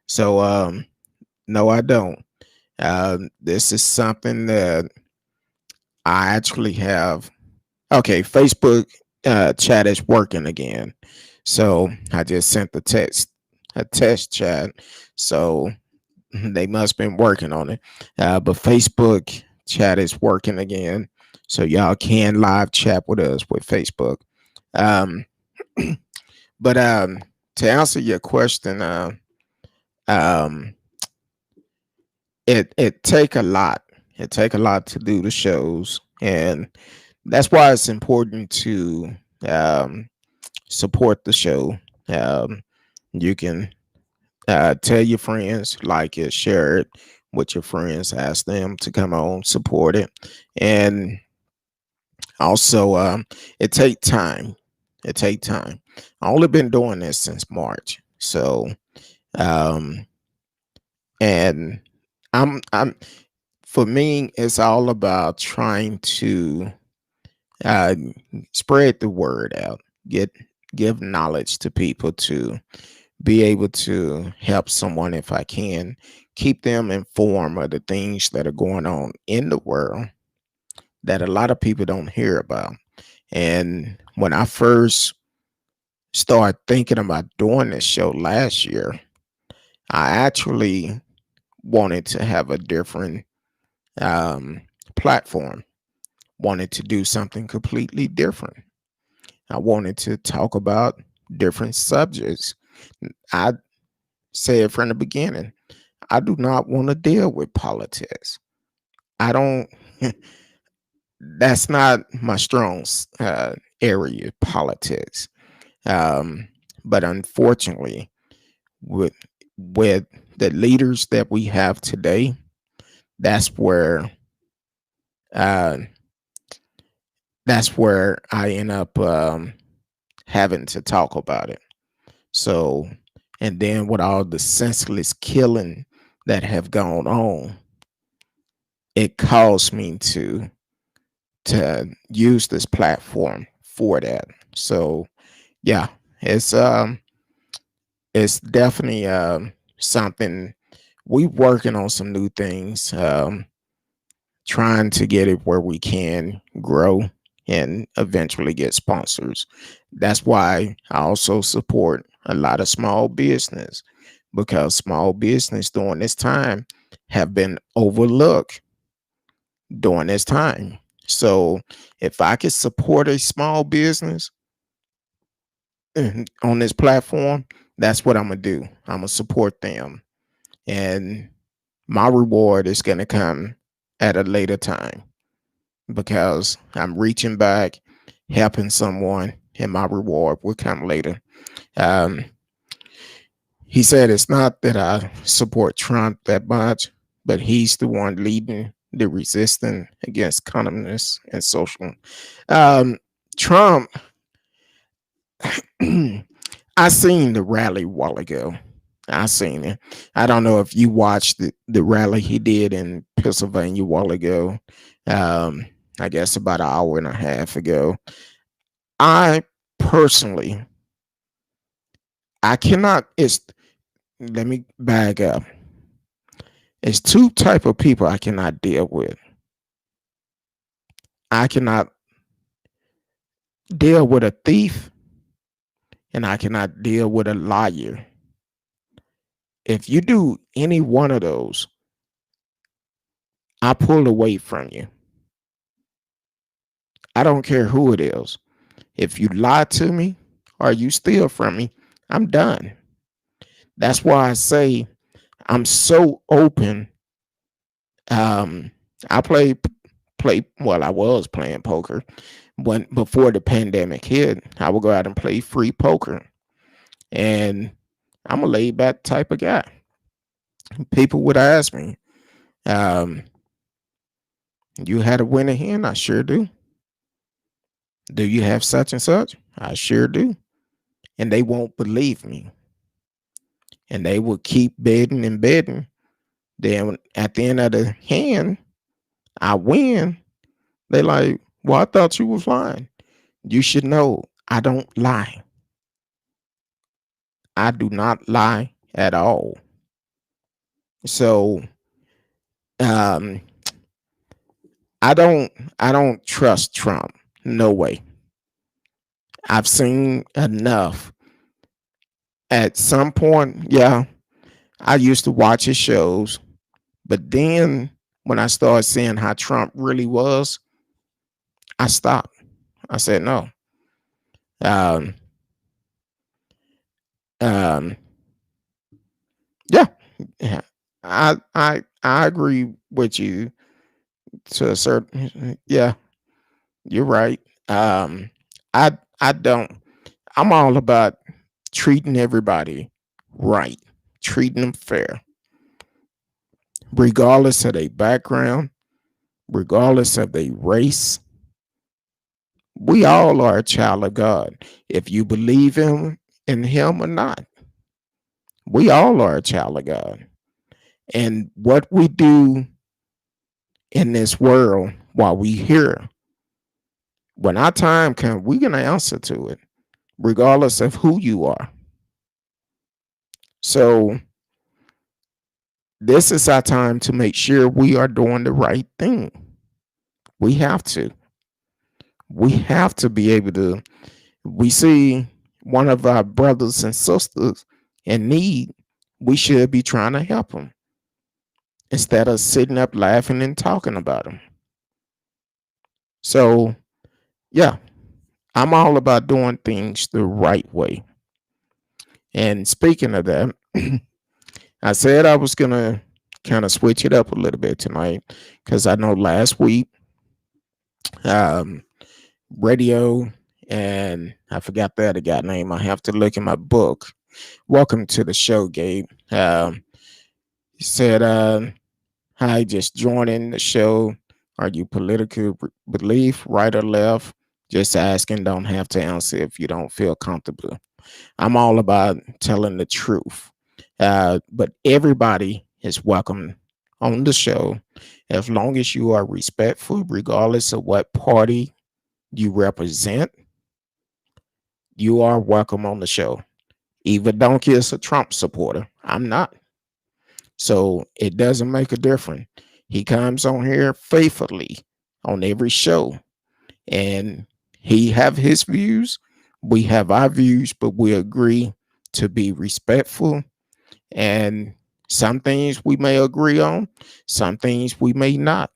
so no, I don't. This is something that I actually have. Okay, Facebook chat is working again. So I just sent a test chat. So they must have been working on it. But Facebook chat is working again. So y'all can live chat with us with Facebook. Um, but to answer your question, um, it take a lot. It take a lot to do the shows, and that's why it's important to um, support the show. Um, you can tell your friends, like it, share it with your friends, ask them to come on, support it, and also it take time. It take time. I only been doing this since March, so um, and I'm for me, it's all about trying to uh, spread the word out, get give knowledge to people to be able to help someone if I can, keep them informed of the things that are going on in the world that a lot of people don't hear about. And when I first started thinking about doing this show last year, I actually wanted to have a different um, platform, wanted to do something completely different. I wanted to talk about different subjects. I said from the beginning, I do not want to deal with politics. I don't. That's not my strong area, politics. Um, but unfortunately, with with the leaders that we have today, that's where uh, that's where I end up having to talk about it. So, and then with all the senseless killing that have gone on, it caused me to use this platform for that. So yeah, it's definitely something. We working on some new things, trying to get it where we can grow and eventually get sponsors. That's why I also support a lot of small business, because small business during this time have been overlooked during this time. So if I could support a small business on this platform, that's what I'm gonna do. I'm gonna support them, and my reward is gonna come at a later time, because I'm reaching back, helping someone, and my reward will come later. Um, he said it's not that I support Trump that much, but he's the one leading the resistance against communists and social. Um, Trump, I seen the rally a while ago. I seen it. I don't know if you watched the rally he did in Pennsylvania a while ago. Um, I guess about an hour and a half ago. I personally, I cannot. It's Let me back up. It's two type of people I cannot deal with. I cannot deal with a thief, and I cannot deal with a liar. If you do any one of those, I pull away from you. I don't care who it is. If you lie to me or you steal from me, I'm done. That's why I say I'm so open. Um, I I was playing poker when before the pandemic hit. I would go out and play free poker, and I'm a laid back type of guy. People would ask me, um, "You had a winning hand?" I sure do. Do you have such and such? I sure do. And they won't believe me, and they will keep betting and betting. Then at the end of the hand, I win. They like, well, I thought you was lying. You should know I don't lie. I do not lie at all. So um I don't I don't trust Trump. No way. I've seen enough. At some point, yeah, I used to watch his shows, but then when I started seeing how Trump really was, I stopped. I said no. Um um yeah, yeah. I agree with you to a certain, yeah, you're right. Um I don't, I'm all about treating everybody right, treating them fair, regardless of their background, regardless of their race. We all are a child of God. If you believe in him or not, we all are a child of God. And what we do in this world while we here, when our time comes, we're gonna answer to it, regardless of who you are. So this is our time to make sure we are doing the right thing. We have to. We have to be able to. We see one of our brothers and sisters in need, we should be trying to help them instead of sitting up laughing and talking about them. So, yeah, I'm all about doing things the right way. And speaking of that, I said I was going to kind of switch it up a little bit tonight, because I know last week, um, radio, and I forgot the other guy name. I have to look in my book. Welcome to the show, Gabe. He said, hi, just joining the show. Are you political belief, right or left? Just asking, don't have to answer if you don't feel comfortable. I'm all about telling the truth. But everybody is welcome on the show as long as you are respectful, regardless of what party you represent. You are welcome on the show. Eva Donkey is a Trump supporter. I'm not. So it doesn't make a difference. He comes on here faithfully on every show, and he have his views, we have our views, but we agree to be respectful. And some things we may agree on, some things we may not.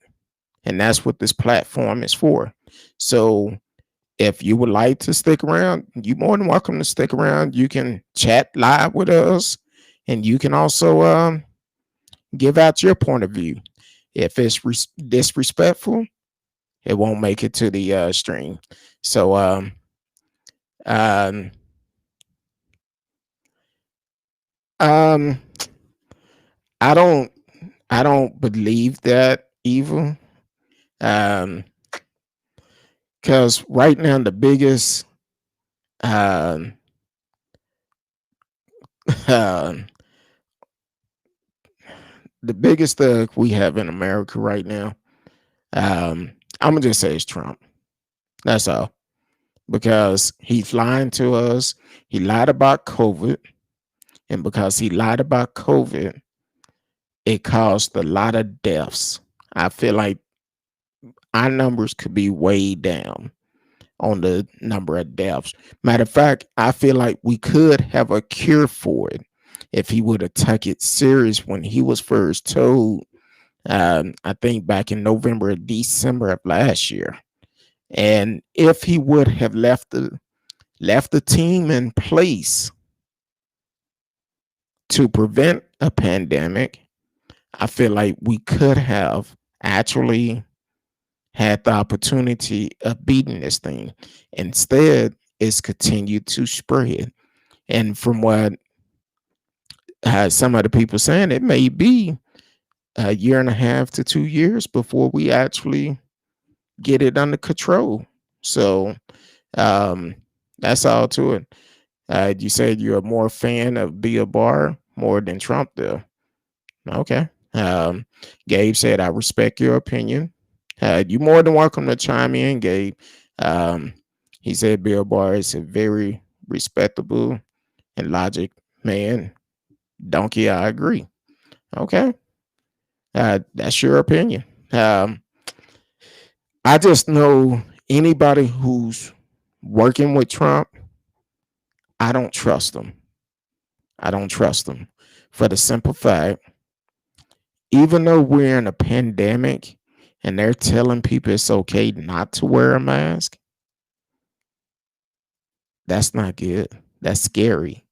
And that's what this platform is for. So if you would like to stick around, you're more than welcome to stick around. You can chat live with us, and you can also give out your point of view. If it's disrespectful, it won't make it to the stream. So um, um, I don't I don't believe that evil. Um, because right now um, um the biggest thug we have in America right now, I'm gonna just say it's Trump. That's all. Because he's lying to us. He lied about COVID, and because he lied about COVID, it caused a lot of deaths. I feel like our numbers could be way down on the number of deaths. Matter of fact, I feel like we could have a cure for it if he would have took it serious when he was first told. I think back in November or December of last year, and if he would have left the team in place to prevent a pandemic, I feel like we could have actually had the opportunity of beating this thing. Instead, it's continued to spread. And from what some of the people saying, it may be a year and a half to 2 years before we actually get it under control. So um, that's all to it. You said you're more fan of Bill Barr more than Trump, though. Okay. Gabe said, I respect your opinion. You're more than welcome to chime in, Gabe. Um, he said Bill Barr is a very respectable and logic man. Donkey, I agree. Okay. That's your opinion. Um, I just know anybody who's working with Trump, I don't trust them. I don't trust them for the simple fact, even though we're in a pandemic and they're telling people it's okay not to wear a mask, that's not good. That's scary.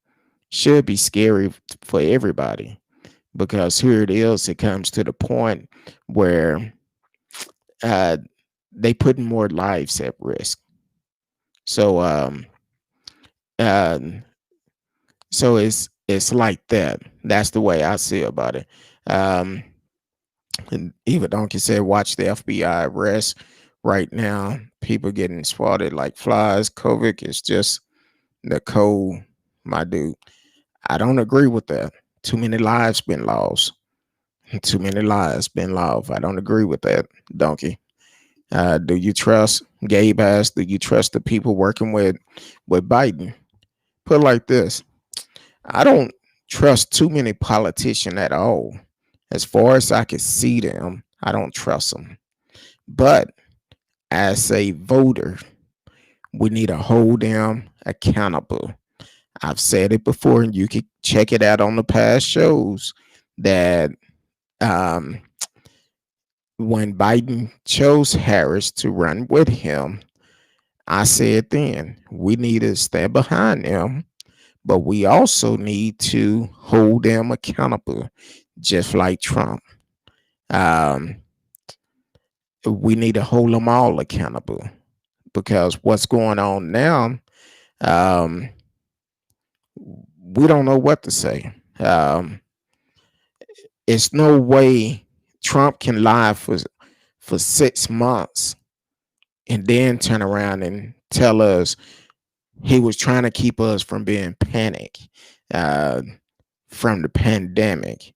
Should be scary for everybody because here it is. It comes to the point where uh, they putting more lives at risk. So uh, so it's like that. That's the way I see about it. Um, and Eva Donkey said, "Watch the FBI arrest right now. People getting swatted like flies. COVID is just the code, my dude." I don't agree with that. Too many lives been lost. Too many lives been lost. I don't agree with that, Donkey. Do you trust? Gabe asked, "Do you trust the people working with Biden?" Put it like this: I don't trust too many politicians at all. As far as I can see them, I don't trust them. But as a voter, we need to hold them accountable. I've said it before, and you can check it out on the past shows that um, when Biden chose Harris to run with him, I said then we need to stand behind them, but we also need to hold them accountable, just like Trump. Um, we need to hold them all accountable because what's going on now, um, we don't know what to say. It's no way Trump can lie for 6 months and then turn around and tell us he was trying to keep us from being panicked uh, from the pandemic.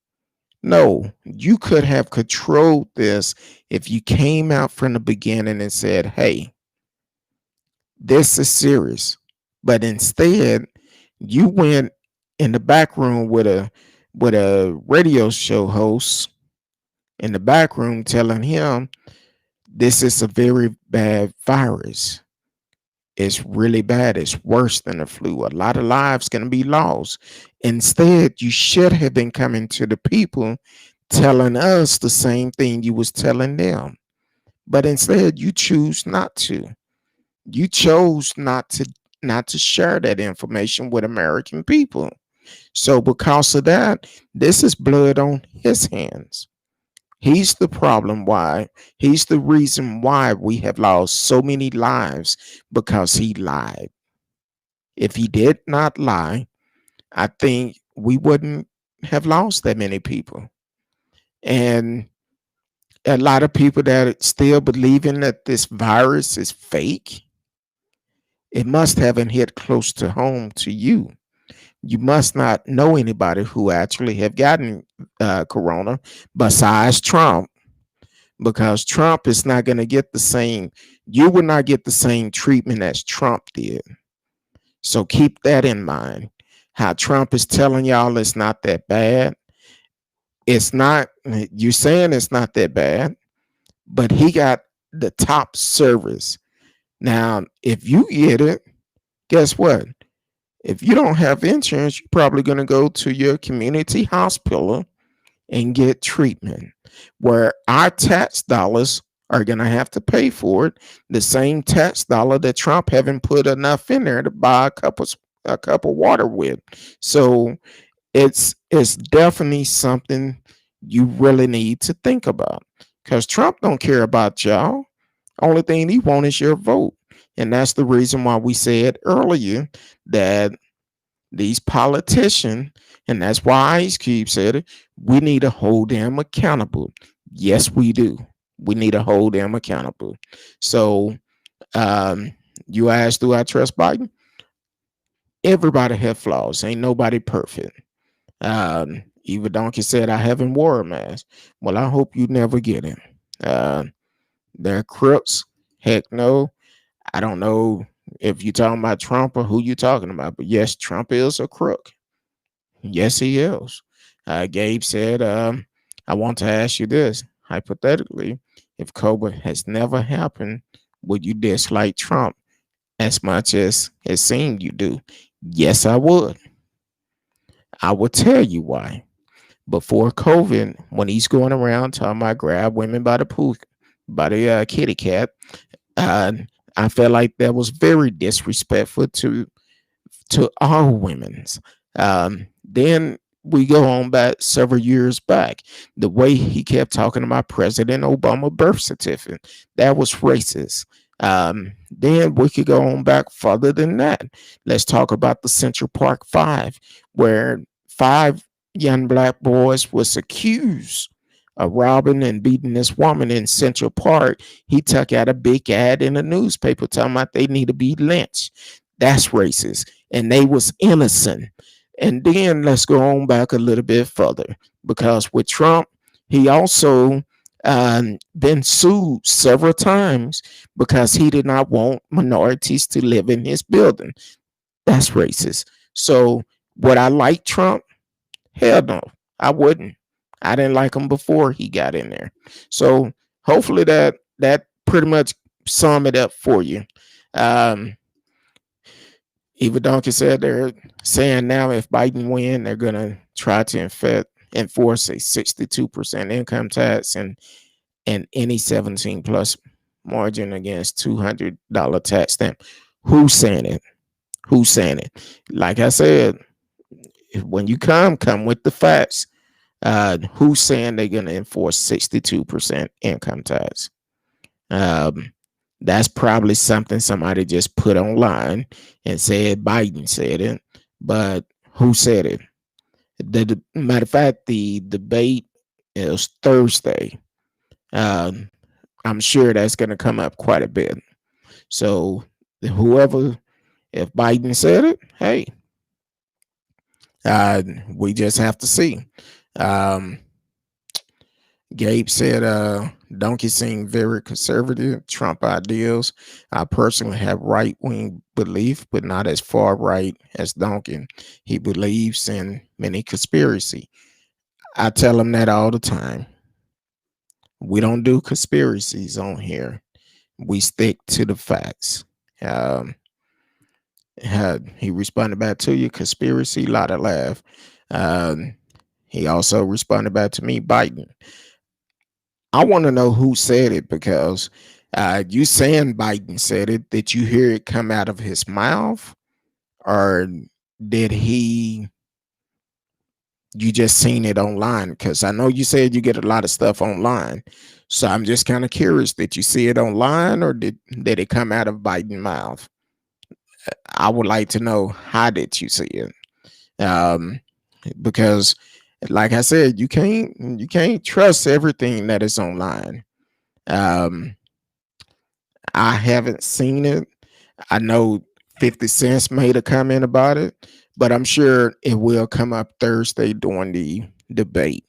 No, you could have controlled this if you came out from the beginning and said, hey, this is serious. But instead, you went in the back room with with a radio show host in the back room telling him this is a very bad virus. It's really bad. It's worse than the flu. A lot of lives going to be lost. Instead, you should have been coming to the people telling us the same thing you was telling them. But instead, you choose not to. You chose not to share that information with American people. So because of that, this is blood on his hands. He's the problem why. He's the reason why we have lost so many lives because he lied. If he did not lie, I think we wouldn't have lost that many people. And a lot of people that are still believing that this virus is fake, it must haven't hit close to home to you. You must not know anybody who actually have gotten corona besides Trump, because Trump is not going to get the same. You will not get the same treatment as Trump did. So keep that in mind. How Trump is telling y'all it's not that bad. It's not. You're saying it's not that bad, but he got the top service. Now, if you get it, guess what? If you don't have insurance, you're probably going to go to your community hospital and get treatment, where our tax dollars are going to have to pay for it. The same tax dollar that Trump haven't put enough in there to buy a cup of water with. So it's definitely something you really need to think about, because Trump don't care about y'all. Only thing he wants is your vote. And that's the reason why we said earlier that these politicians, and that's why Ice Cube said it, we need to hold them accountable. Yes, we do. We need to hold them accountable. So um, you asked, do I trust Biden? Everybody have flaws. Ain't nobody perfect. Eva Donkey said, I haven't wore a mask. Well, I hope you never get it. Uh, they're crooks. Heck no. I don't know if you're talking about Trump or who you're talking about, but yes, Trump is a crook. Yes, he is. Gabe said, I want to ask you this. Hypothetically, if COVID has never happened, would you dislike Trump as much as it seemed you do? Yes, I would. I will tell you why. Before COVID, when he's going around talking about grab women by the pool, by the kitty cat, uh, I felt like that was very disrespectful to all women's. Then we go on back several years back. The way he kept talking about President Obama birth certificate, that was racist. Then we could go on back further than that. Let's talk about the Central Park Five, where five young black boys was accused of robbing and beating this woman in Central Park. He took out a big ad in the newspaper talking about they need to be lynched. That's racist. And they was innocent. And then let's go on back a little bit further, because with Trump, he also been sued several times because he did not want minorities to live in his building. That's racist. So would I like Trump? Hell no, I wouldn't. I didn't like him before he got in there. So hopefully that pretty much sum it up for you. Um, Eva Donkey said they're saying now if Biden win, they're gonna try to enforce a 62% income tax and any 17 plus margin against $200 tax stamp. Who's saying it? Who's saying it? Like I said, when you come with the facts. Who's saying they're gonna enforce 62% income tax? Um, that's probably something somebody just put online and said Biden said it, but who said it? The matter of fact, the debate is Thursday. Um, I'm sure that's going to come up quite a bit. So whoever, if Biden said it, hey, we just have to see. Um, Gabe said, Donkey seemed very conservative, Trump ideals. I personally have right wing belief, but not as far right as Donkey. He believes in many conspiracy. I tell him that all the time. We don't do conspiracies on here. We stick to the facts. Um, he responded back to you, conspiracy, lot of laugh. Um, he also responded back to me, Biden. I want to know who said it because you saying Biden said it. Did you hear it come out of his mouth, or did he? You just seen it online? Because I know you said you get a lot of stuff online, so I'm just kind of curious. Did you see it online, or did it come out of Biden's mouth? I would like to know, how did you see it? Um, because, like I said, you can't trust everything that is online. Um, I haven't seen it. I know 50 Cents made a comment about it, but I'm sure it will come up Thursday during the debate.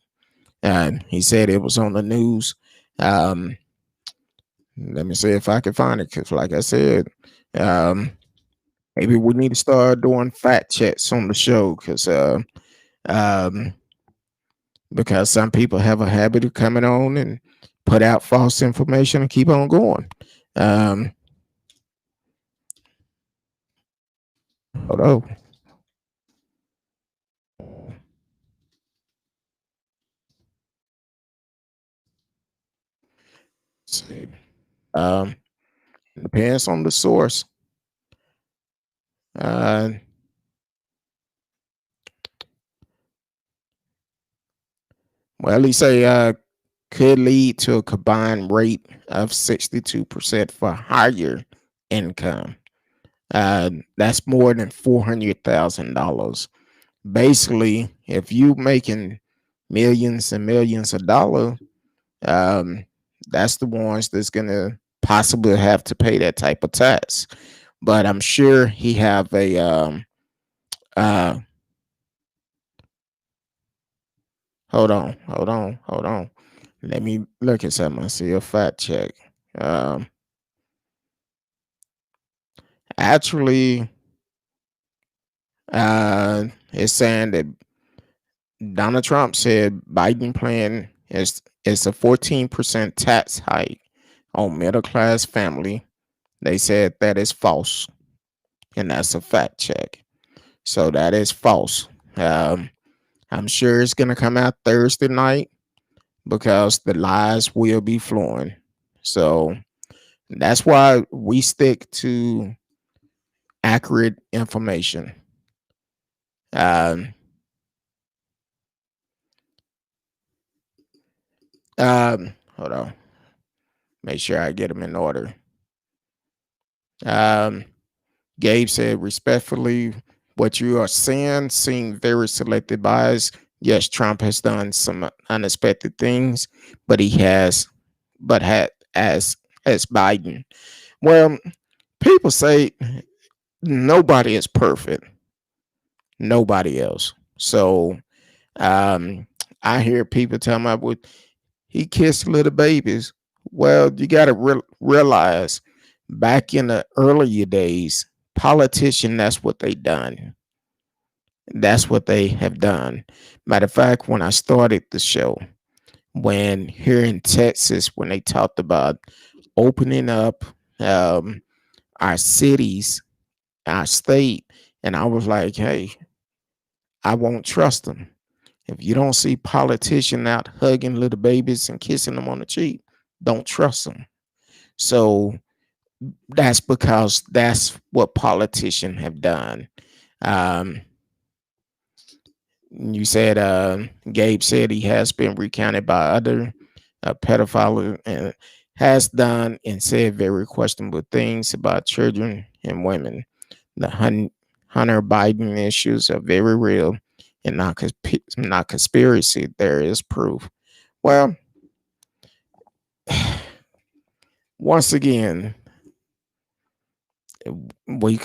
He said it was on the news. Um, Let me see if I can find it, because, like I said, um, maybe we need to start doing fact checks on the show, um, because some people have a habit of coming on and put out false information and keep on going. Um, Hold see. Um, Depends on the source. Uh, well, he say could lead to a combined rate of 62% for higher income. That's more than $400,000. Basically, if you making millions and millions of dollars, um, that's the ones that's gonna possibly have to pay that type of tax. But I'm sure he have a uh hold on. Let me look at something. I see a fact check. Um, Actually, it's saying that Donald Trump said Biden plan is a 14% tax hike on middle class family. They said that is false, and that's a fact check. So that is false. Um, I'm sure it's gonna come out Thursday night because the lies will be flowing. So that's why we stick to accurate information. Um, Hold on, make sure I get them in order. Um, Gabe said, respectfully, what you are saying seem very selective bias. Yes, Trump has done some unexpected things, but he has, but had as Biden. Well, people say nobody is perfect, nobody else. So um, I hear people talking about what he kissed little babies. Well, you got to realize back in the earlier days, politician, that's what they done. That's what they have done. Matter of fact, when I started the show, when here in Texas, when they talked about opening up um, our cities, our state, and I was like, hey, I won't trust them. If you don't see politicians out hugging little babies and kissing them on the cheek, don't trust them. So that's because that's what politicians have done. Um, you said Gabe said he has been recounted by other pedophiles and has done and said very questionable things about children and women. The Hunter Biden issues are very real and not conspiracy. There is proof. Well, once again, we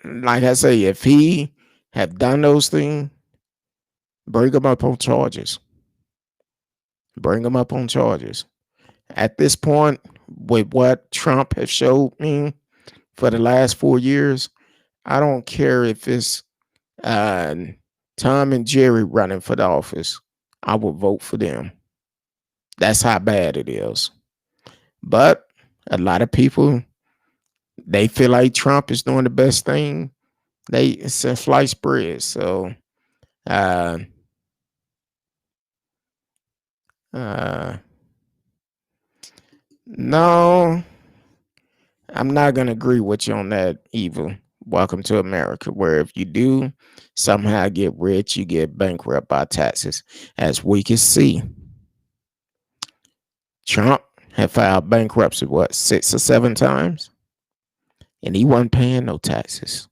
like I say, if he have done those things, bring him up on charges. Bring them up on charges. At this point, with what Trump has showed me for the last 4 years, I don't care if it's uh, Tom and Jerry running for the office. I will vote for them. That's how bad it is. But a lot of people, they feel like Trump is doing the best thing. It's a sliced bread. So uh, uh, no, I'm not gonna agree with you on that, Evil. Welcome to America, where if you do somehow get rich, you get bankrupt by taxes. As we can see, Trump had filed bankruptcy what 6 or 7 times, and he wasn't paying no taxes.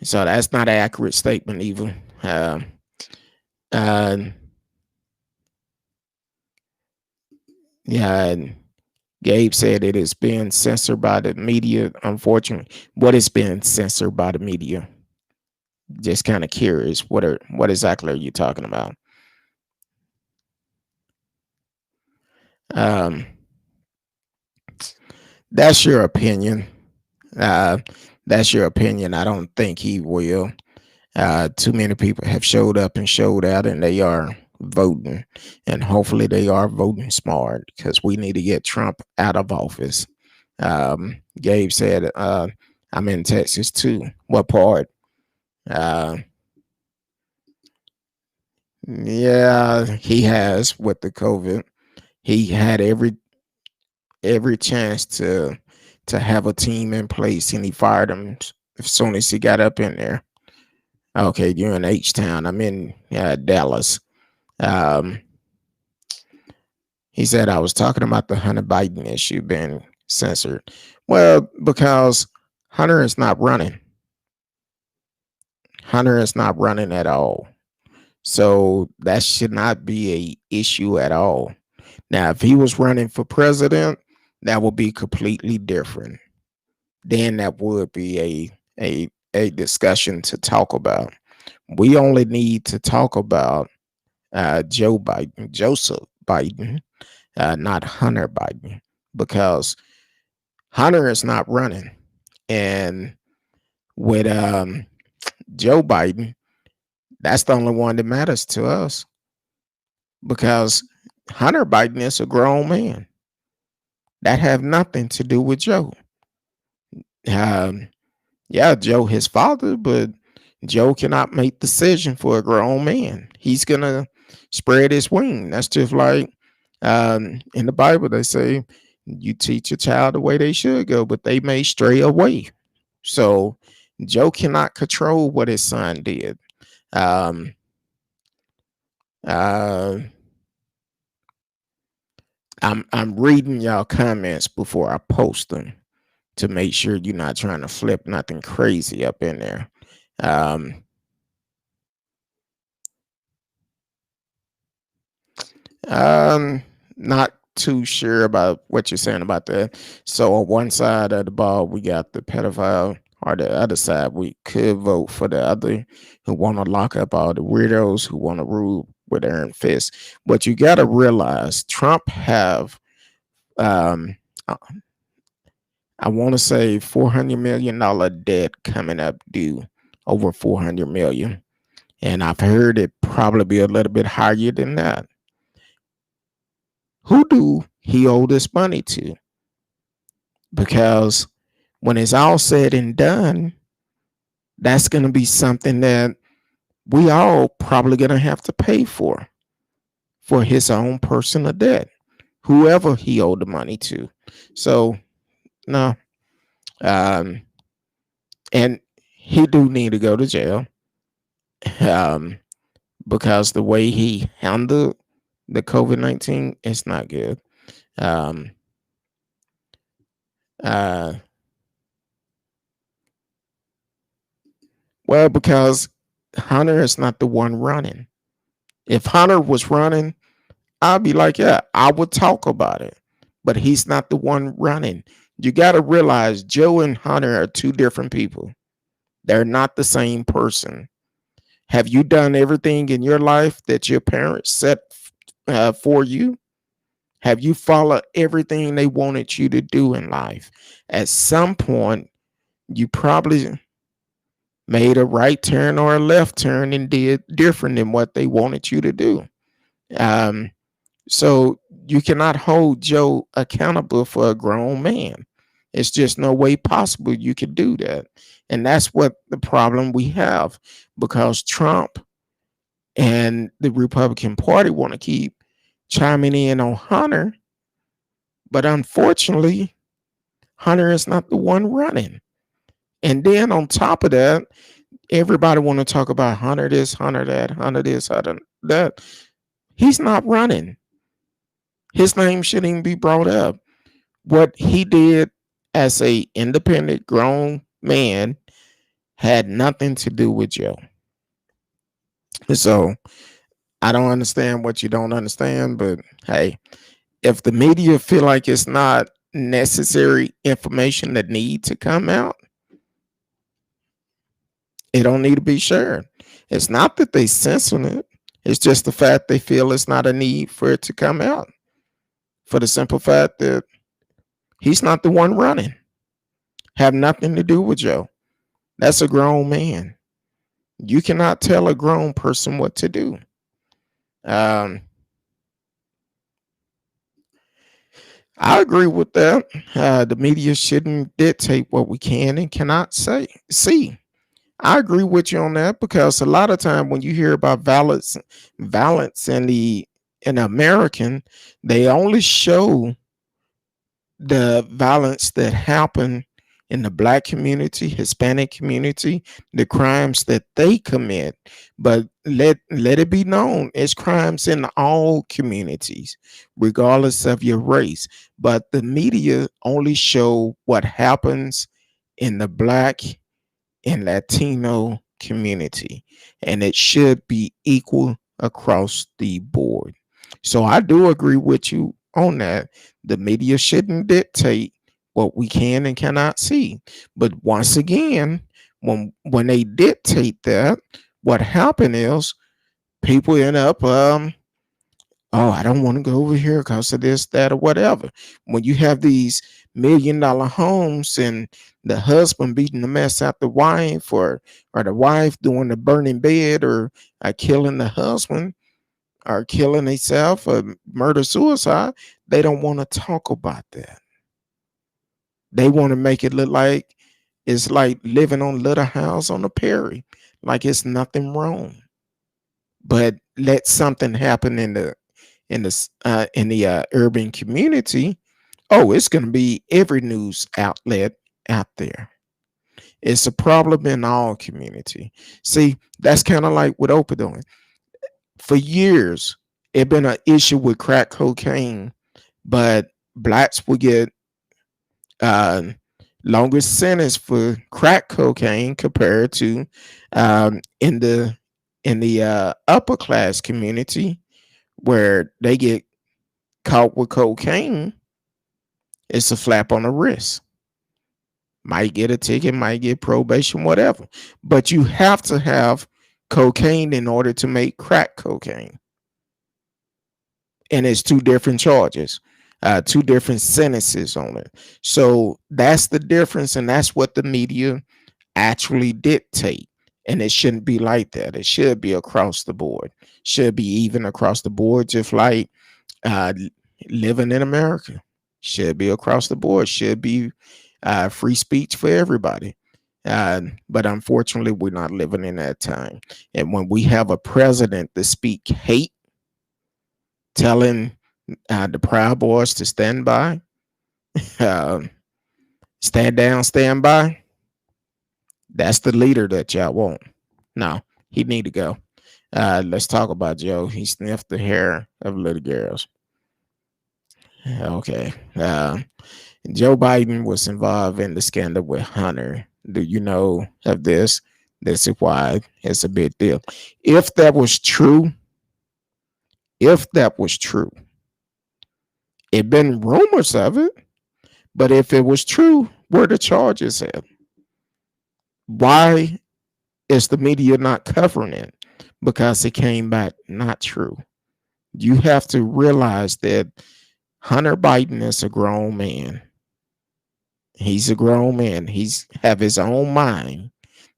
So that's not an accurate statement, Evil. Uh, yeah, Gabe said it is being censored by the media. Unfortunately, what is being censored by the media? Just kind of curious. What exactly are you talking about? Um, that's your opinion. Uh, that's your opinion. I don't think he will. Too many people have showed up and showed out, and they are voting, and hopefully they are voting smart because we need to get Trump out of office. Gabe said, "I'm in Texas too. What part?" Uh, yeah, he has with the COVID. He had every chance to have a team in place, and he fired them as soon as he got up in there. Okay, you're in H Town. I'm in Dallas. Um, he said I was talking about the Hunter Biden issue being censored. Well, because Hunter is not running. Hunter is not running at all. So that should not be a issue at all. Now, if he was running for president, that would be completely different. Then that would be a discussion to talk about. We only need to talk about Joseph Biden, not Hunter Biden, because Hunter is not running. And with Joe Biden, that's the only one that matters to us because Hunter Biden is a grown man. That have nothing to do with Joe. Um, yeah, Joe his father, but Joe cannot make decision for a grown man. He's gonna spread his wing. That's just like in the Bible they say you teach a child the way they should go, but they may stray away. So Joe cannot control what his son did. Um, uh, I'm reading y'all comments before I post them to make sure you're not trying to flip nothing crazy up in there. Um, not too sure about what you're saying about that. So on one side of the ball, we got the pedophile, or the other side, we could vote for the other who want to lock up all the weirdos who want to rule with iron fist. But you got to realize Trump have, um, I want to say $400 million debt coming up due, over 400 million, and I've heard it probably be a little bit higher than that. Who do he owe this money to? Because when it's all said and done, that's going to be something that we all probably going to have to pay for his own personal debt, whoever he owed the money to. So no, um, and he do need to go to jail, um, because the way he handled the COVID-19 is not good. Um, uh, well, because Hunter is not the one running. If Hunter was running, I'd be like, yeah, I would talk about it. But he's not the one running. You got to realize Joe and Hunter are two different people. They're not the same person. Have you done everything in your life that your parents set for you? Have you followed everything they wanted you to do in life? At some point, you probably made a right turn or a left turn and did different than what they wanted you to do. Um, so you cannot hold Joe accountable for a grown man. It's just no way possible you could do that. And that's what the problem we have, because Trump and the Republican Party want to keep chiming in on Hunter. But unfortunately, Hunter is not the one running. And then on top of that, everybody want to talk about Hunter this, Hunter that, Hunter this, Hunter that. He's not running. His name shouldn't even be brought up. What he did as a independent grown man had nothing to do with Joe. So I don't understand what you don't understand, but hey, if the media feel like it's not necessary information that need to come out, it don't need to be shared. It's not that they censoring it. It's just the fact they feel it's not a need for it to come out. For the simple fact that he's not the one running. Have nothing to do with Joe. That's a grown man. You cannot tell a grown person what to do. Um, I agree with that. The media shouldn't dictate what we can and cannot say. See, I agree with you on that, because a lot of time when you hear about violence in American, they only show the violence that happened in the black community, Hispanic community, the crimes that they commit. But let it be known, it's crimes in all communities, regardless of your race. But the media only show what happens in the black and Latino community, and it should be equal across the board. So I do agree with you on that. The media shouldn't dictate what we can and cannot see. But once again, when they dictate that, what happened is people end up oh, I don't want to go over here because of this, that, or whatever. When you have these $1 million homes and the husband beating the mess out the wife, or the wife doing the burning bed, or killing the husband, or killing themselves, or murder suicide, they don't want to talk about that. They want to make it look like it's like living on Little House on the Prairie, like it's nothing wrong. But let something happen in the urban community, oh, it's going to be every news outlet out there. It's a problem in all community. See, that's kind of like what Oprah doing. For years, it been an issue with crack cocaine, but blacks will get uh, longer sentence for crack cocaine compared to in the upper class community, where they get caught with cocaine. It's a flap on the wrist. Might get a ticket, might get probation, whatever. But you have to have cocaine in order to make crack cocaine. And it's two different charges, two different sentences on it. So that's the difference, and that's what the media actually dictate. And it shouldn't be like that. It should be across the board. Should be even across the board, just like uh, living in America. Should be across the board. Should be free speech for everybody. But unfortunately, we're not living in that time. And when we have a president that speak hate, telling the Proud Boys to stand by, uh, stand down, stand by, that's the leader that y'all want. No, he need to go. Let's talk about Joe. He sniffed the hair of little girls. Okay. Joe Biden was involved in the scandal with Hunter. Do you know of this? This is why it's a big deal. If that was true, it been rumors of it, but if it was true, where the charges at? Why is the media not covering it? because it came back not true. You have to realize that Hunter Biden is a grown man. He's a grown man. He's have his own mind.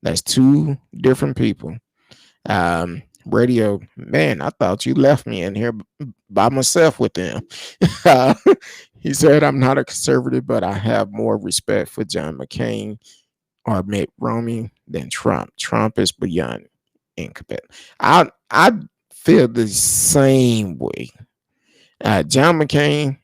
That's two different people. Radio, man, I thought you left me in here by myself with them. Uh, he said, I'm not a conservative, but I have more respect for John McCain or Mitt Romney than Trump. Trump is beyond incompetent. I feel the same way. John McCain,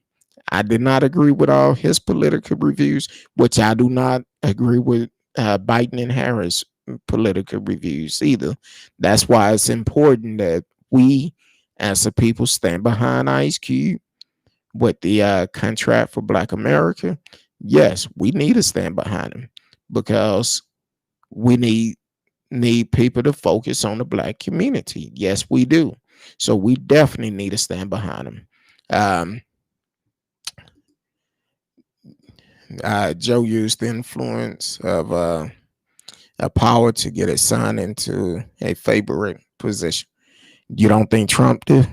I did not agree with all his political reviews, which I do not agree with Biden and Harris political reviews either. That's why it's important that we, as a people, stand behind Ice Cube with the contract for Black America. Yes, we need to stand behind him because we need people to focus on the Black community. Yes, we do. So we definitely need to stand behind him. Um, Joe used the influence of a power to get his son into a favorite position. You don't think Trump did?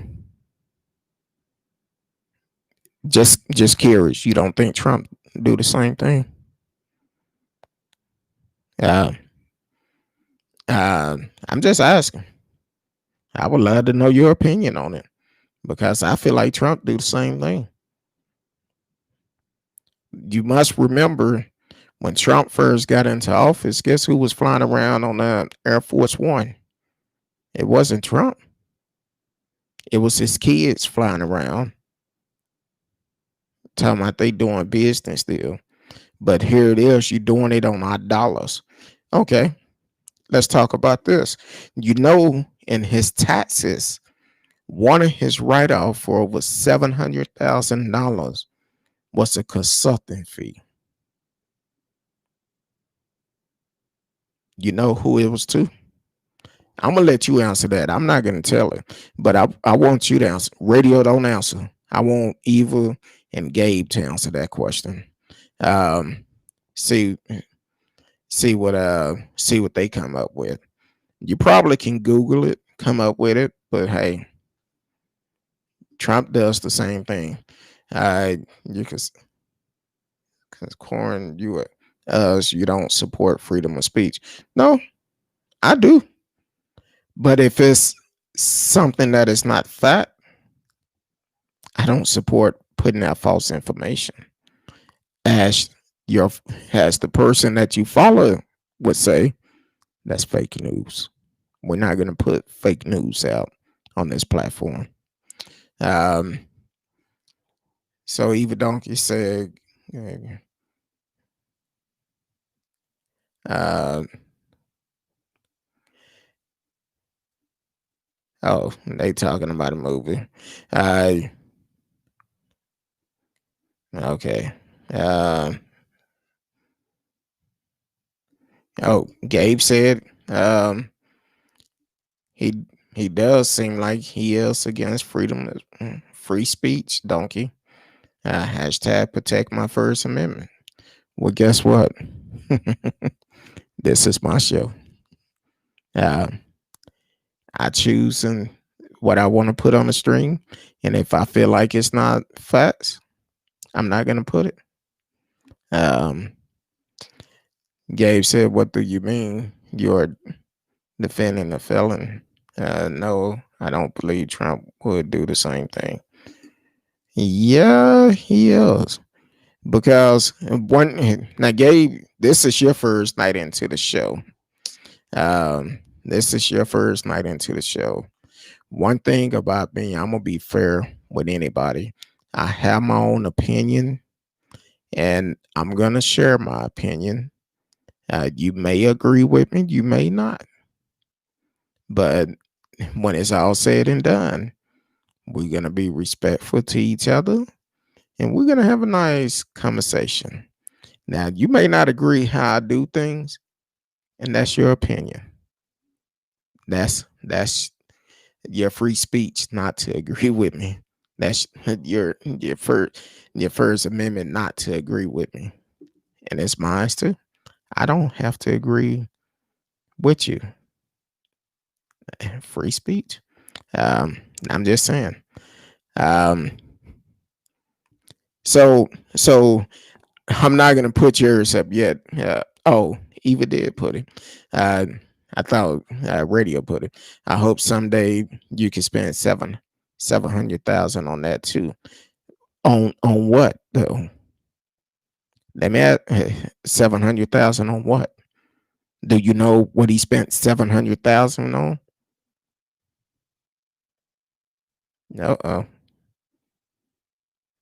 Just curious. You don't think Trump do the same thing? Uh, I'm just asking. I would love to know your opinion on it because I feel like Trump do the same thing. You must remember when Trump first got into office, guess who was flying around on the Air Force One? It wasn't Trump. It was his kids flying around talking about they doing business still. But here it is, you doing it on our dollars. Okay, let's talk about this. You know, in his taxes, one of his write-off for over $700,000 was a consulting fee. You know who it was to? I'm gonna let you answer that. I'm not gonna tell it, but I want you to answer. Radio don't answer. I want Eva and Gabe to answer that question. Um, see see what they come up with. You probably can Google it, come up with it, but hey, Trump does the same thing. You can because Corin, you don't support freedom of speech. No, I do. But if it's something that is not fact, I don't support putting out false information. As your as the person that you follow would say, that's fake news. We're not going to put fake news out on this platform. Um, so Eva Donkey said, uh, oh, they talking about a movie. Uh, okay. Uh, oh, Gabe said, he he does seem like he is against freedom, free speech. Donkey. Hashtag protect my First Amendment. Well, guess what? This is my show. Uh, I choose and what I want to put on the stream, and if I feel like it's not facts, I'm not gonna put it. Um, Gabe said, "What do you mean you're defending a felon?" No, I don't believe Trump would do the same thing. Yeah, he is. Because one now, Gabe, this is your first night into the show. This is your first night into the show. One thing about me, I'm gonna be fair with anybody. I have my own opinion, and I'm gonna share my opinion. You may agree with me, you may not, but when it's all said and done, we're gonna be respectful to each other, and we're gonna have a nice conversation. Now, you may not agree how I do things, and that's your opinion. That's your free speech not to agree with me. That's your first amendment not to agree with me, and it's mine too. I don't have to agree with you. Free speech. Um, I'm just saying. Um, so I'm not gonna put yours up yet. Oh, Eva did put it. Uh, I thought Radio put it. I hope someday you can spend 700,000 on that too. On what though? Let me ask, 700,000 on what? Do you know what he spent 700,000 on? Oh,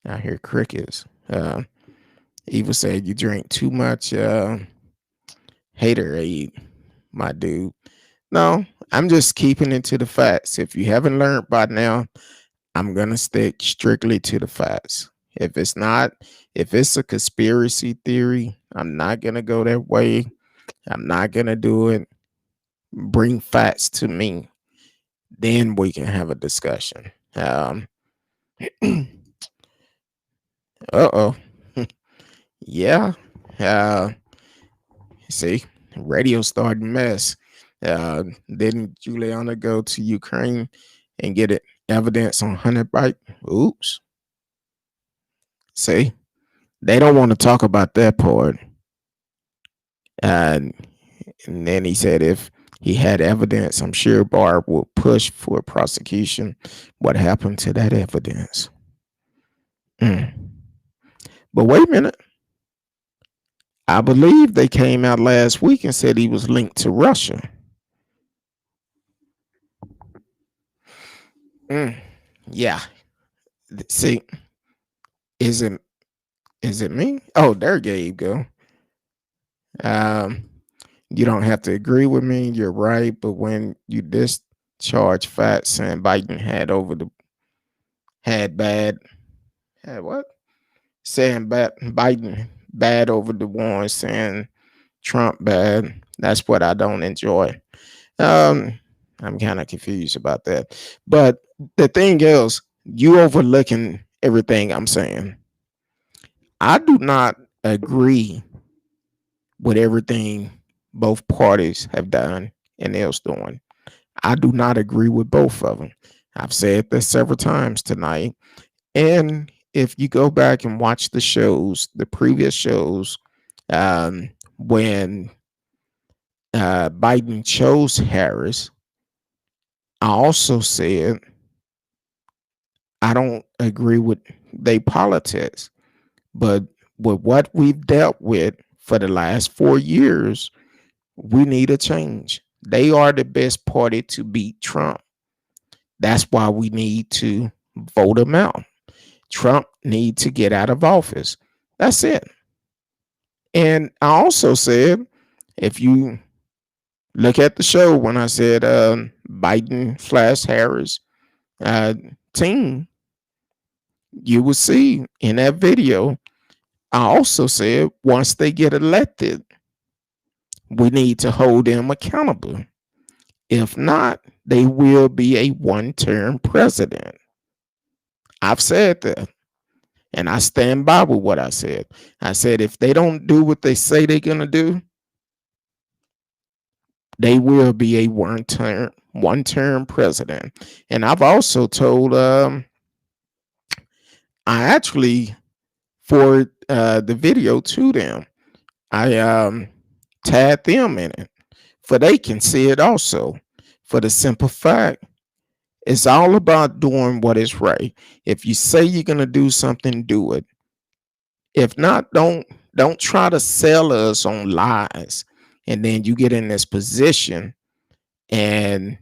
I hear crickets. Eva said you drink too much haterade, my dude. No, I'm just keeping it to the facts. If you haven't learned by now, I'm gonna stick strictly to the facts. If it's not, if it's a conspiracy theory, I'm not gonna go that way. I'm not gonna do it. Bring facts to me, then we can have a discussion. Oh, yeah. Uh, see, radio started mess. Didn't Juliana go to Ukraine and get it evidence on Hunter Bike? Oops. See, they don't want to talk about that part. And then he said if he had evidence, I'm sure Barr will push for prosecution. What happened to that evidence? Mm. But wait a minute. I believe they came out last week and said he was linked to Russia. Mm. Yeah. See, is it me? Oh, there Gabe go. Um, you don't have to agree with me. You're right, but when you discharge facts saying Biden had bad had what? Saying Biden bad over the war, saying Trump bad. That's what I don't enjoy. Um, I'm kind of confused about that. But the thing is, you overlooking everything I'm saying. I do not agree with everything both parties have done and else doing. I do not agree with both of them. I've said this several times tonight. And if you go back and watch the shows, the previous shows, when Biden chose Harris, I also said I don't agree with their politics, but with what we've dealt with for the last 4 years, we need a change. They are the best party to beat Trump. That's why we need to vote him out. Trump need to get out of office. That's it. And I also said, if you look at the show when I said Biden / Harris uh, team, you will see in that video, I also said once they get elected, we need to hold them accountable. If not, they will be a one-term president. I've said that. And I stand by with what I said. I said if they don't do what they say they're gonna do, they will be a one-term president. And I've also told I actually for the video to them, I tagged them in it for they can see it also. For the simple fact, it's all about doing what is right. If you say you're gonna do something, do it. If not, don't try to sell us on lies. And then you get in this position and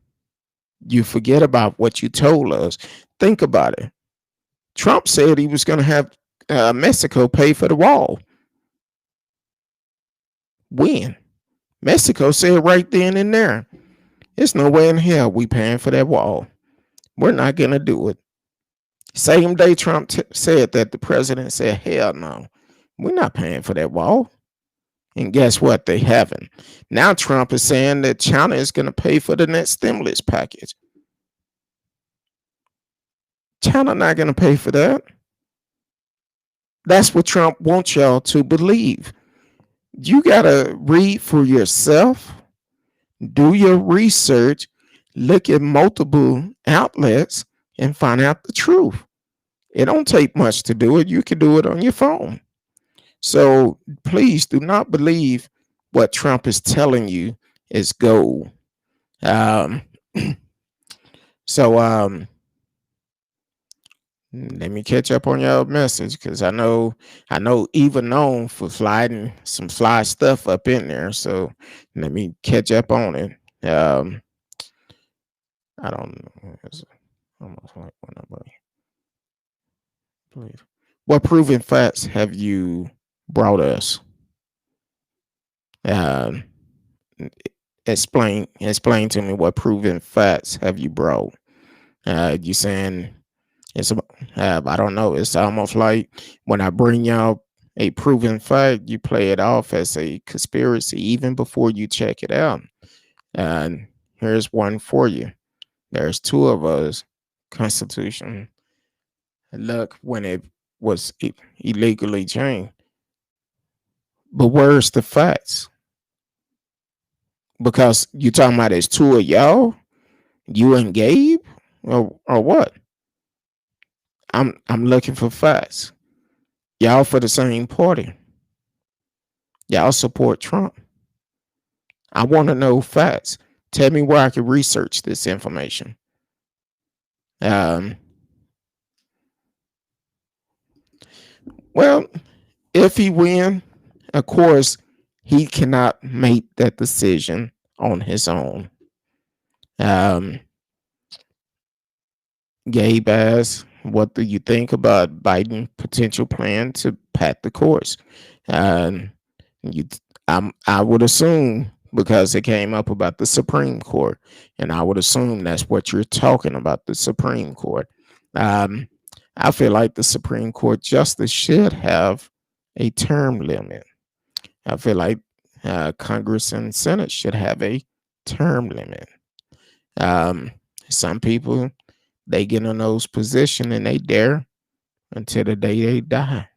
you forget about what you told us. Think about it. Trump said he was going to have Mexico pay for the wall. When? Mexico said right then and there, there's no way in hell we paying for that wall. We're not going to do it. Same day Trump said that, the president said, hell no, we're not paying for that wall. And guess what? They haven't. Now Trump is saying that China is going to pay for the next stimulus package. China not going to pay for that. That's what Trump wants y'all to believe. You got to read for yourself, do your research, look at multiple outlets and find out the truth. It don't take much to do it. You can do it on your phone. So please do not believe what Trump is telling you is gold. Um, so let me catch up on your message because I know Eva known for sliding some fly stuff up in there. So let me catch up on it. I don't know. It's almost like one number. Please. What proven facts have you brought us? Um, explain to me what proven facts have you brought. You saying it's I don't know. It's almost like when I bring y'all a proven fact, you play it off as a conspiracy even before you check it out. And here's one for you. There's two of us. Constitution. Look, when it was illegally changed. But where's the facts? Because you talking about there's two of y'all, you and Gabe, or what? I'm looking for facts. Y'all for the same party. Y'all support Trump. I want to know facts. Tell me where I can research this information. Um, well, if he win, of course, he cannot make that decision on his own. Um, Gabe asked, "What do you think about Biden' potential plan to pat the courts?" Um, you, I would assume because it came up about the Supreme Court, and I would assume that's what you're talking about, the Supreme Court. Um, I feel like the Supreme Court justice should have a term limit. I feel like Congress and Senate should have a term limit. Um, some people they get in those positions and they dare until the day they die.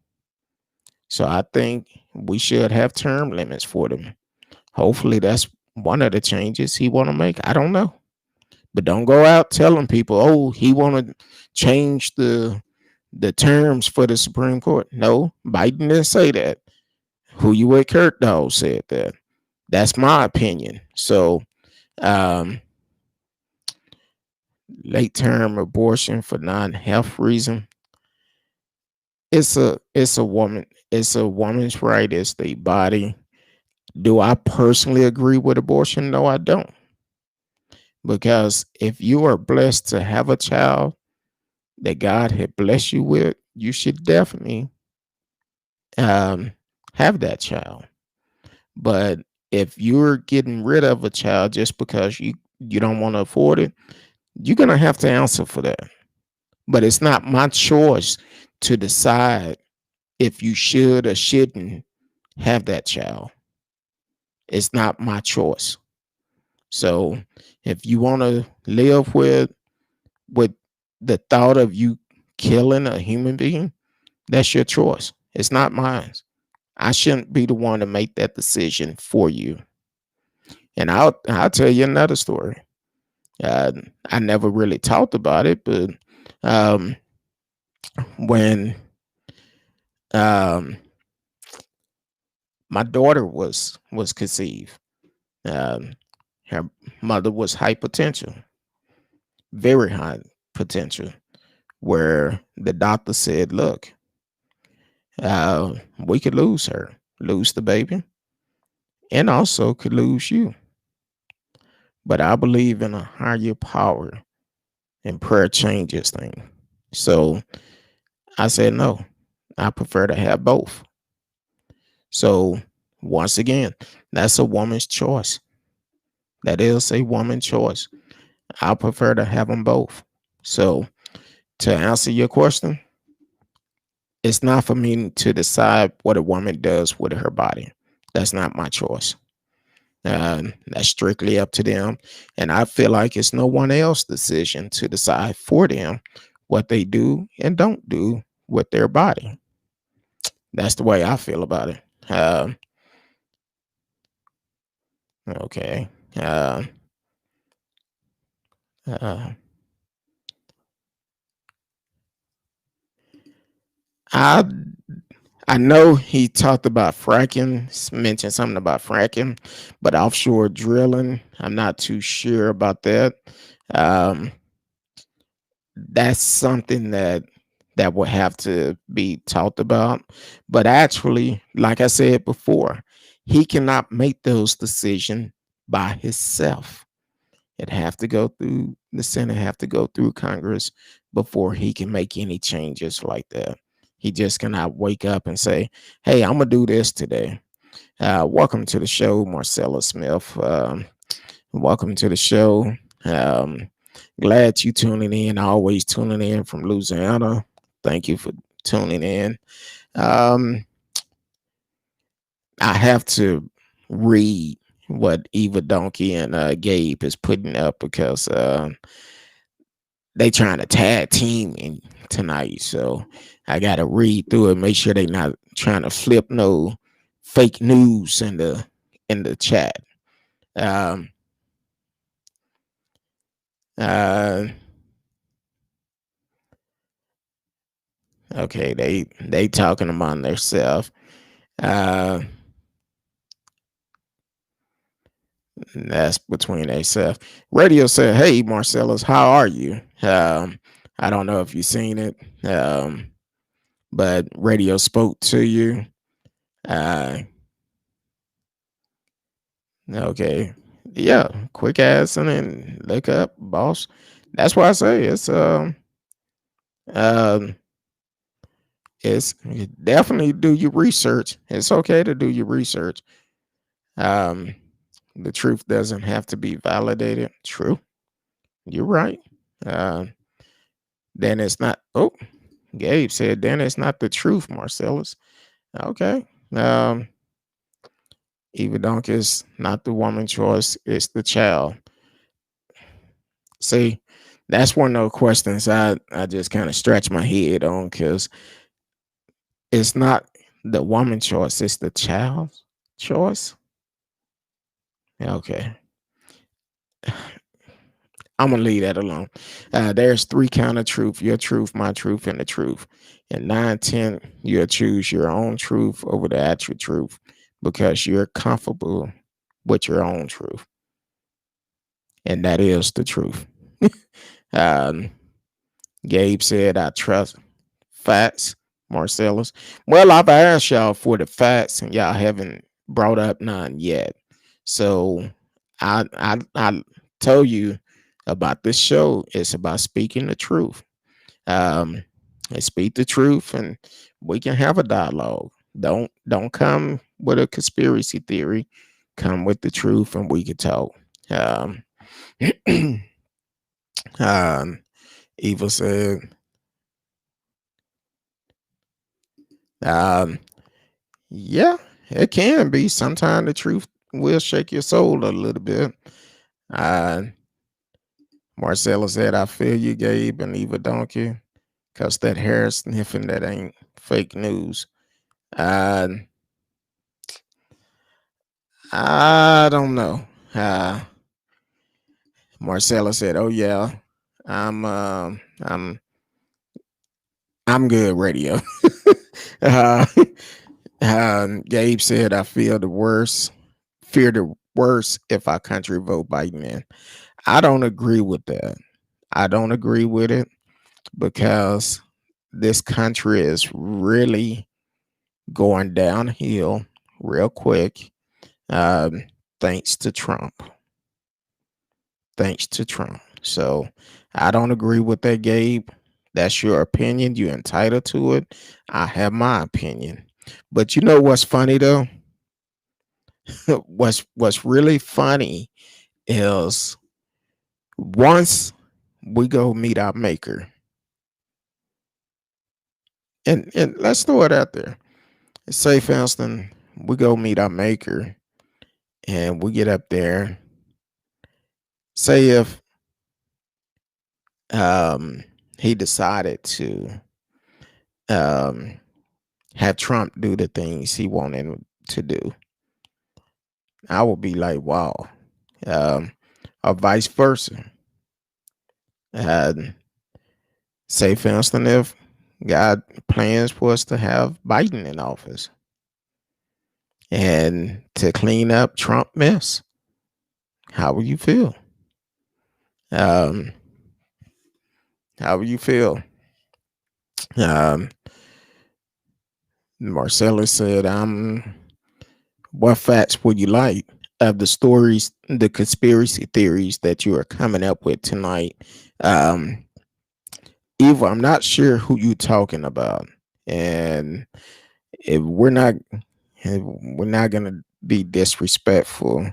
So I think we should have term limits for them. Hopefully that's one of the changes he want to make. I don't know. But don't go out telling people, "Oh, he want to change the terms for the Supreme Court." No, Biden didn't say that. Who you with Kurt Dog said that. That's my opinion. So um late term abortion for non-health reason. It's a woman's right. It's the body. Do I personally agree with abortion? No, I don't. Because if you are blessed to have a child that God had blessed you with, you should definitely um, have that child. But if you're getting rid of a child just because you don't want to afford it, you're gonna have to answer for that. But it's not my choice to decide if you should or shouldn't have that child. It's not my choice. So if you want to live with the thought of you killing a human being, that's your choice. It's not mine. I shouldn't be the one to make that decision for you. And I'll tell you another story. I never really talked about it, but um, when um, my daughter was conceived, um, her mother was high potential, very high potential, where the doctor said, "Look, we could lose her, lose the baby, and also could lose you. But I believe in a higher power, and prayer changes things." So I said, "No, I prefer to have both." So once again, that's a woman's choice. That is a woman's choice. I prefer to have them both. So to answer your question, it's not for me to decide what a woman does with her body. That's not my choice. That's strictly up to them. And I feel like it's no one else's decision to decide for them what they do and don't do with their body. That's the way I feel about it. Okay. Uh, Uh, I I know he talked about fracking, mentioned something about fracking, but offshore drilling, I'm not too sure about that. Um, that's something that will have to be talked about. But actually, like I said before, he cannot make those decisions by himself. It have to go through the Senate, have to go through Congress before he can make any changes like that. He just cannot wake up and say, "Hey, I'm gonna do this today." Welcome to the show, Marcella Smith. Welcome to the show. Um, Glad you tuning in. Always tuning in from Louisiana. Thank you for tuning in. Um, I have to read what Eva Donkey and Gabe is putting up because they trying to tag team in tonight. So I got to read through it, make sure they not trying to flip no fake news in the chat. Um, uh, okay, they talking among themselves. Uh, that's between themselves. Radio said, "Hey, Marcellus, how are you?" I don't know if you seen it, but radio spoke to you. Uh, okay, yeah, quick ass and then look up, boss. That's why I say um, it's definitely do your research. It's okay to do your research. Um, the truth doesn't have to be validated. True, you're right. Uh, then it's not. Oh, Gabe said, then it's not the truth, Marcellus. Okay. Eva Donk is not the woman choice, it's the child. See, that's one of those questions I just kind of scratch my head on because it's not the woman choice, it's the child's choice. Okay. I'm gonna leave that alone. There's three kind of truth: your truth, my truth, and the truth. And 9, 10, you'll choose your own truth over the actual truth because you're comfortable with your own truth, and that is the truth. um, Gabe said, "I trust facts." Marcellus, well, I've asked y'all for the facts, and y'all haven't brought up none yet. So I told you about this show. It's about speaking the truth. Um, and speak the truth, and we can have a dialogue. Don't come with a conspiracy theory. Come with the truth, and we can talk. Um, um, Eva said, um, "Yeah, it can be. Sometimes the truth will shake your soul a little bit." Uh, Marcella said, "I feel you, Gabe and Eva Donkey, cause that hair sniffing that ain't fake news." Uh, I don't know. Uh, Marcella said, "Oh yeah, I'm um I'm I'm good radio." uh, Gabe said, "I feel the worst, fear the worst if our country vote Biden in." I don't agree with that. I don't agree with it because this country is really going downhill real quick. Um, thanks to Trump. Thanks to Trump. So I don't agree with that, Gabe. That's your opinion. You're entitled to it. I have my opinion. But you know what's funny though? what's really funny is once we go meet our maker, and let's throw it out there. Say for instance, we go meet our maker and we get up there. Say if he decided to um have Trump do the things he wanted him to do, I would be like, wow. Um, or vice versa. And say, for instance, if God plans for us to have Biden in office and to clean up Trump mess, how will you feel? Um, how will you feel? Um, Marcellus said, what facts would you like of the stories, the conspiracy theories that you are coming up with tonight? Um, Eva, I'm not sure who you're talking about. And if we're not gonna be disrespectful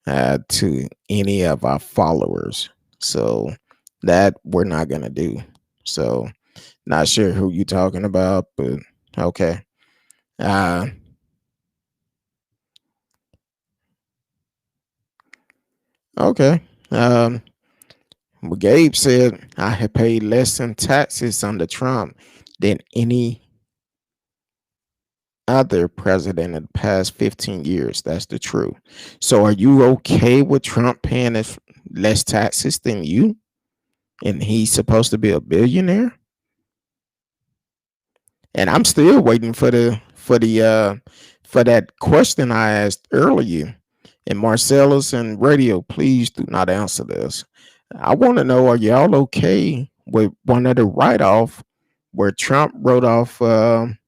to any of our followers. So that we're not gonna do. So not sure who you talking about, but okay. Uh okay. Um well, Gabe said I had paid less in taxes under Trump than any other president in the past 15 years. That's the truth. So are you okay with Trump paying less taxes than you? And he's supposed to be a billionaire? And I'm still waiting for that question I asked earlier. And Marcellus and Radio, please do not answer this. I want to know, are y'all okay with one of the write-off where Trump wrote off um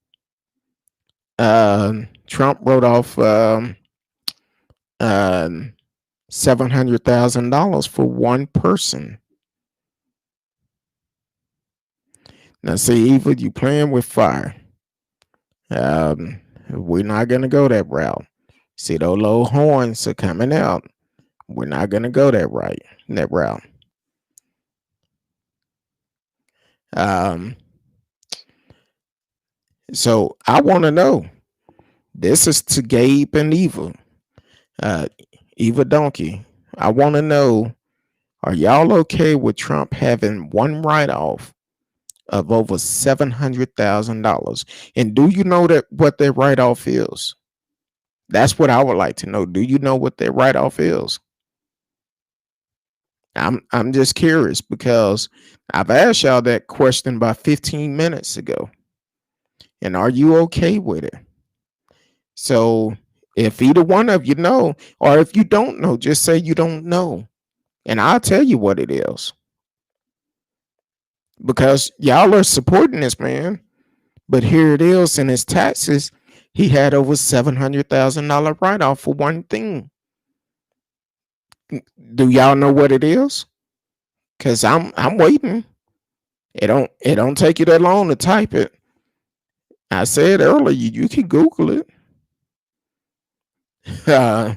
$700,000 for one person. Now, see, Eva, you playing with fire. We're not gonna go that route. See, those low horns are coming out. We're not gonna go that route. Um, so I want to know. This is to Gabe and Eva. Uh, Eva Donkey. I want to know. Are y'all okay with Trump having one write-off of over $700,000? And do you know that what their write-off is? That's what I would like to know. Do you know what their write-off is? I'm just curious because I've asked y'all that question about 15 minutes ago. And are you okay with it? So if either one of you know, or if you don't know, just say you don't know. And I'll tell you what it is. Because y'all are supporting this man. But here it is in his taxes. He had over $700,000 write-off for one thing. Do y'all know what it is? Cause I'm waiting. It don't take you that long to type it. I said earlier you can Google it. Uh,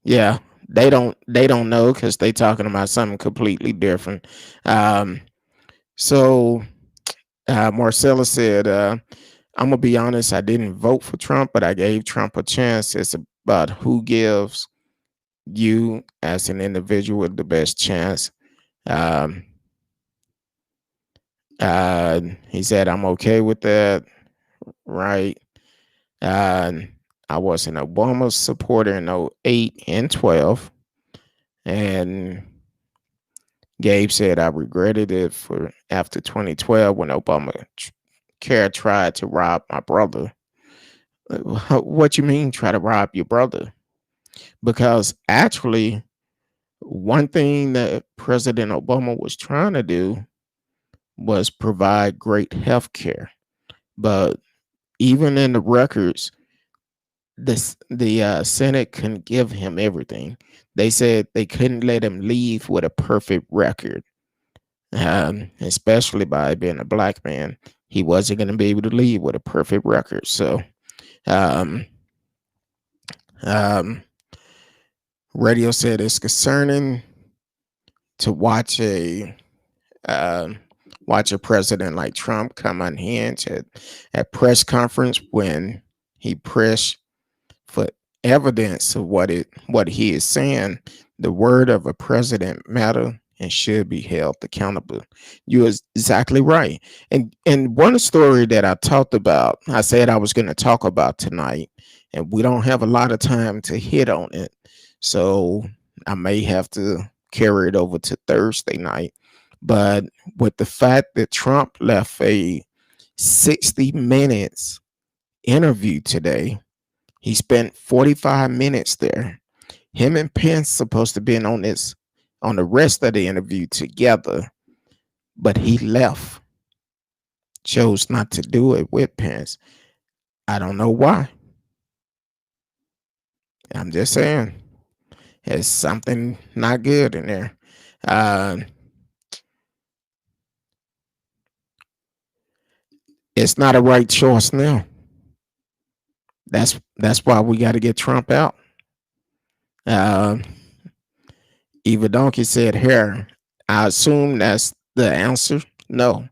yeah, they don't know because they talking about something completely different. Um, so Marcella said, I'm gonna be honest, I didn't vote for Trump, but I gave Trump a chance. It's about who gives you as an individual the best chance. Um, he said, I'm okay with that, right? Uh, I was an Obama supporter in 08 and 12. And Gabe said, I regretted it for after 2012 when Obama care tried to rob my brother. What you mean try to rob your brother? Because actually, one thing that President Obama was trying to do was provide great health care. But even in the records, the Senate couldn't give him everything. They said they couldn't let him leave with a perfect record, especially by being a black man. He wasn't going to be able to leave with a perfect record. So, um, um, Radio said it's concerning to um, watch a president like Trump come unhinged at press conference when he pressed for evidence of what he is saying. The word of a president matter and should be held accountable. You're exactly right. And one story that I talked about, I said I was going to talk about tonight, and we don't have a lot of time to hit on it. So I may have to carry it over to Thursday night. But with the fact that Trump left a 60 minutes interview today, he spent 45 minutes there. Him and Pence supposed to be on the rest of the interview together, but he left, chose not to do it with Pence. I don't know why. I'm just saying, there's something not good in there. Uh, it's not a right choice now. That's why we got to get Trump out. Uh, Eva Donkey said here. I assume that's the answer. No,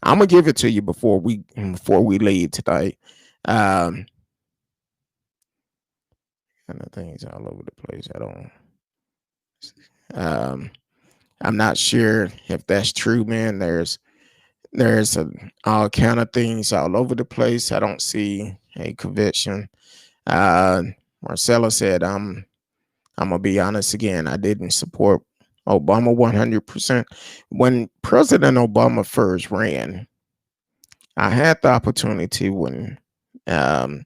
I'm gonna give it to you before we leave tonight. Um, kind of things all over the place. I don't. Um, I'm not sure if that's true, man. There's all kind of things all over the place. I don't see a conviction. Uh, Marcella said, I'm gonna be honest again. I didn't support Obama 100%. When President Obama first ran, I had the opportunity when, um,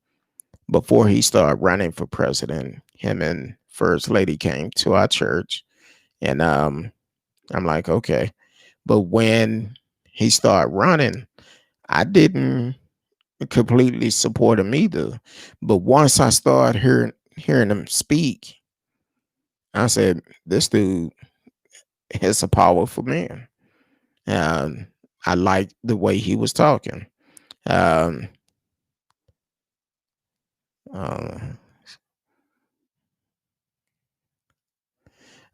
before he started running for president, him and First Lady came to our church, and I'm like, okay. But when he started running, I didn't completely support him either. But once I started hearing him speak, I said, this dude is a powerful man. Um, I liked the way he was talking. Um, uh,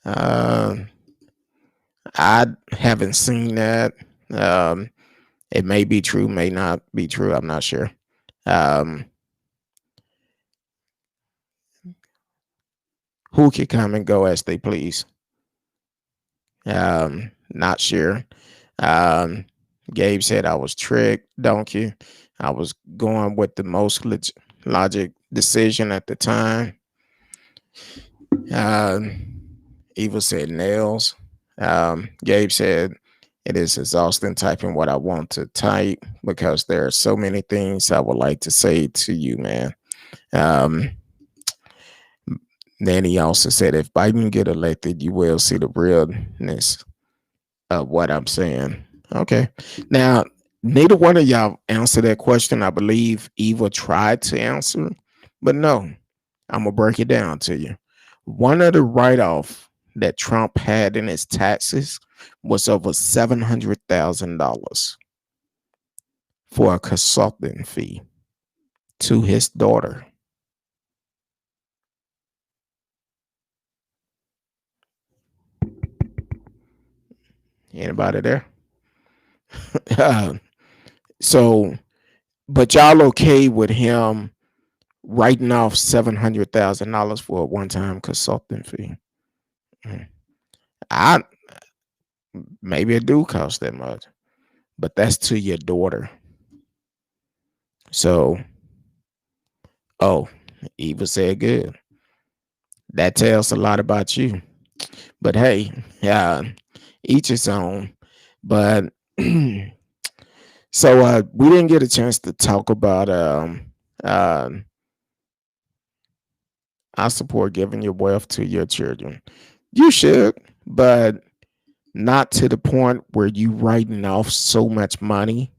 uh, I haven't seen that. Um, it may be true, may not be true. I'm not sure. Um, who can come and go as they please? Not sure. Um, Gabe said I was tricked. Donkey. I was going with the most logic decision at the time. Eva said nails. Gabe said it is exhausting typing what I want to type because there are so many things I would like to say to you, man. Um, then he also said if Biden get elected, you will see the realness of what I'm saying. Okay. Now, neither one of y'all answered that question. I believe Eva tried to answer, but no, I'm gonna break it down to you. One of the write-off that Trump had in his taxes was over $700,000 for a consulting fee to his daughter. Anybody there? Uh, so, but y'all okay with him writing off $700,000 for a one-time consulting fee? I maybe it do cost that much, but that's to your daughter. So, oh, Eva said good. That tells a lot about you. But hey, each his own. But so we didn't get a chance to talk about uh, I support giving your wealth to your children. You should, but not to the point where you writing off so much money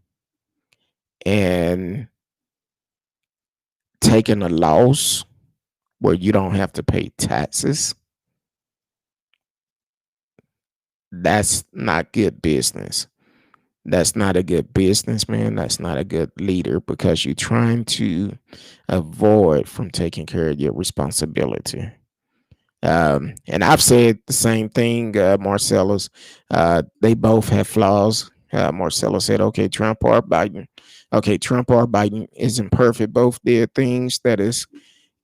and taking a loss where you don't have to pay taxes. That's not good business. That's not a good businessman. That's not a good leader because you're trying to avoid from taking care of your responsibility. And I've said the same thing, Marcellus. They both have flaws. Marcellus said, okay, Trump or Biden. Okay, Trump or Biden isn't perfect. Both did things that is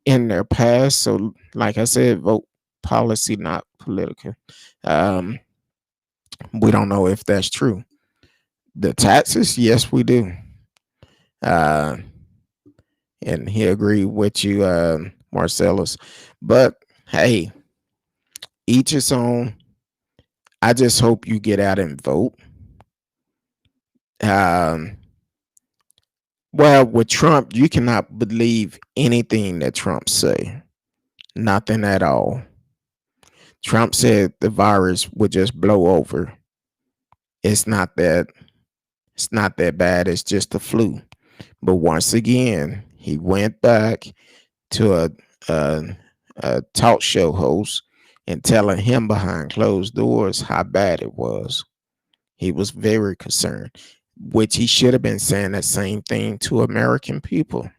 in their past. So, like I said, vote policy, not political. Um, we don't know if that's true. The taxes, yes, we do. And he agreed with you, Marcellus. But Hey, each his own. I just hope you get out and vote. Um, well, with Trump, you cannot believe anything that Trump say. Nothing at all. Trump said the virus would just blow over. It's not that. It's not that bad. It's just the flu. But once again, he went back to a, a talk show host and telling him behind closed doors how bad it was. He was very concerned, which he should have been saying the same thing to American people,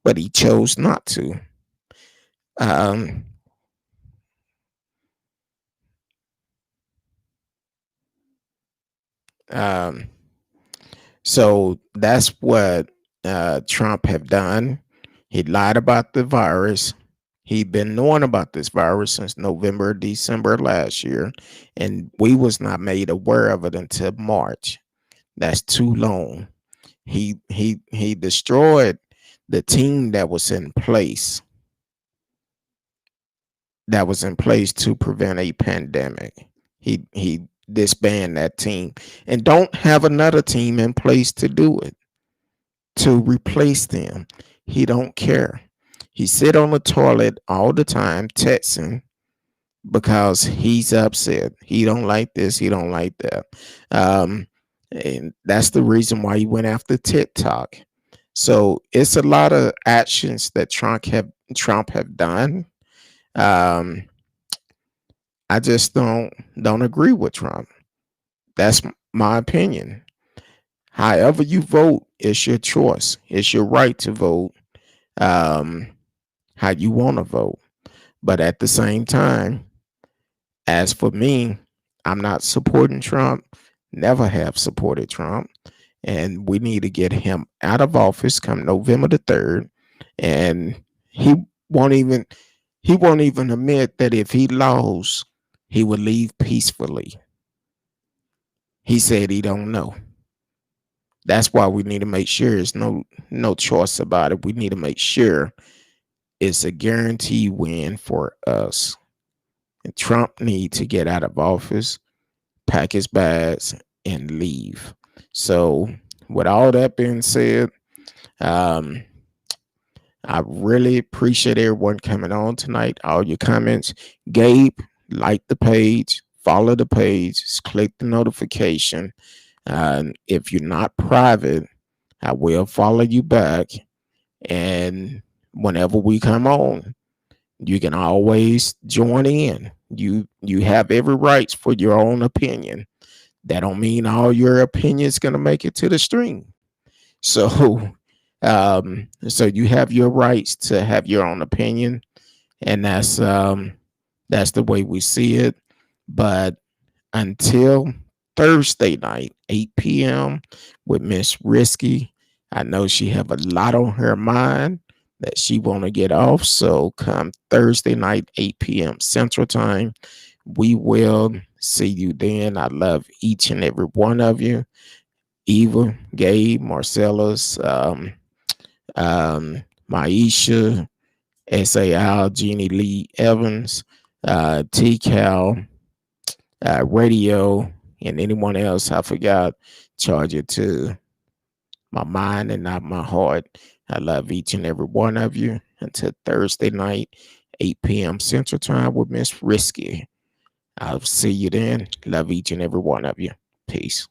but he chose not to. Um, um, so that's what Trump have done. He lied about the virus. He'd been knowing about this virus since November, December last year, and we was not made aware of it until March. That's too long. He destroyed the team that was in place to prevent a pandemic. He disbanded that team and don't have another team in place to do it, to replace them. He don't care. He sit on the toilet all the time texting because he's upset. He don't like this. He don't like that. Um, and that's the reason why he went after TikTok. So it's a lot of actions that Trump have done. Um, I just don't agree with Trump. That's my opinion. However you vote, it's your choice. It's your right to vote um, how you want to vote. But at the same time, as for me, I'm not supporting Trump, never have supported Trump. And we need to get him out of office come November the 3rd. And he won't even he won't even admit that if he lost, he would leave peacefully. He said he don't know. That's why we need to make sure there's no choice about it. We need to make sure it's a guarantee win for us. And Trump need to get out of office, pack his bags, and leave. So, with all that being said, um, I really appreciate everyone coming on tonight. All your comments. Gabe, like the page, follow the page, click the notification. If you're not private, I will follow you back. And whenever we come on, you can always join in. You have every rights for your own opinion. That don't mean all your opinions gonna make it to the stream. So so you have your rights to have your own opinion, and that's the way we see it. But until Thursday night, 8 p.m. with Miss Risky, I know she have a lot on her mind that she want to get off. So come Thursday night, 8 p.m. Central Time, we will see you then. I love each and every one of you. Eva, Gabe, Marcellus, Maisha, SAL, Jeannie Lee Evans, T Cal, Radio, and anyone else I forgot. Charge it to my mind and not my heart. I love each and every one of you. Until Thursday night, 8 p.m. Central Time with Miss Risky. I'll see you then. Love each and every one of you. Peace.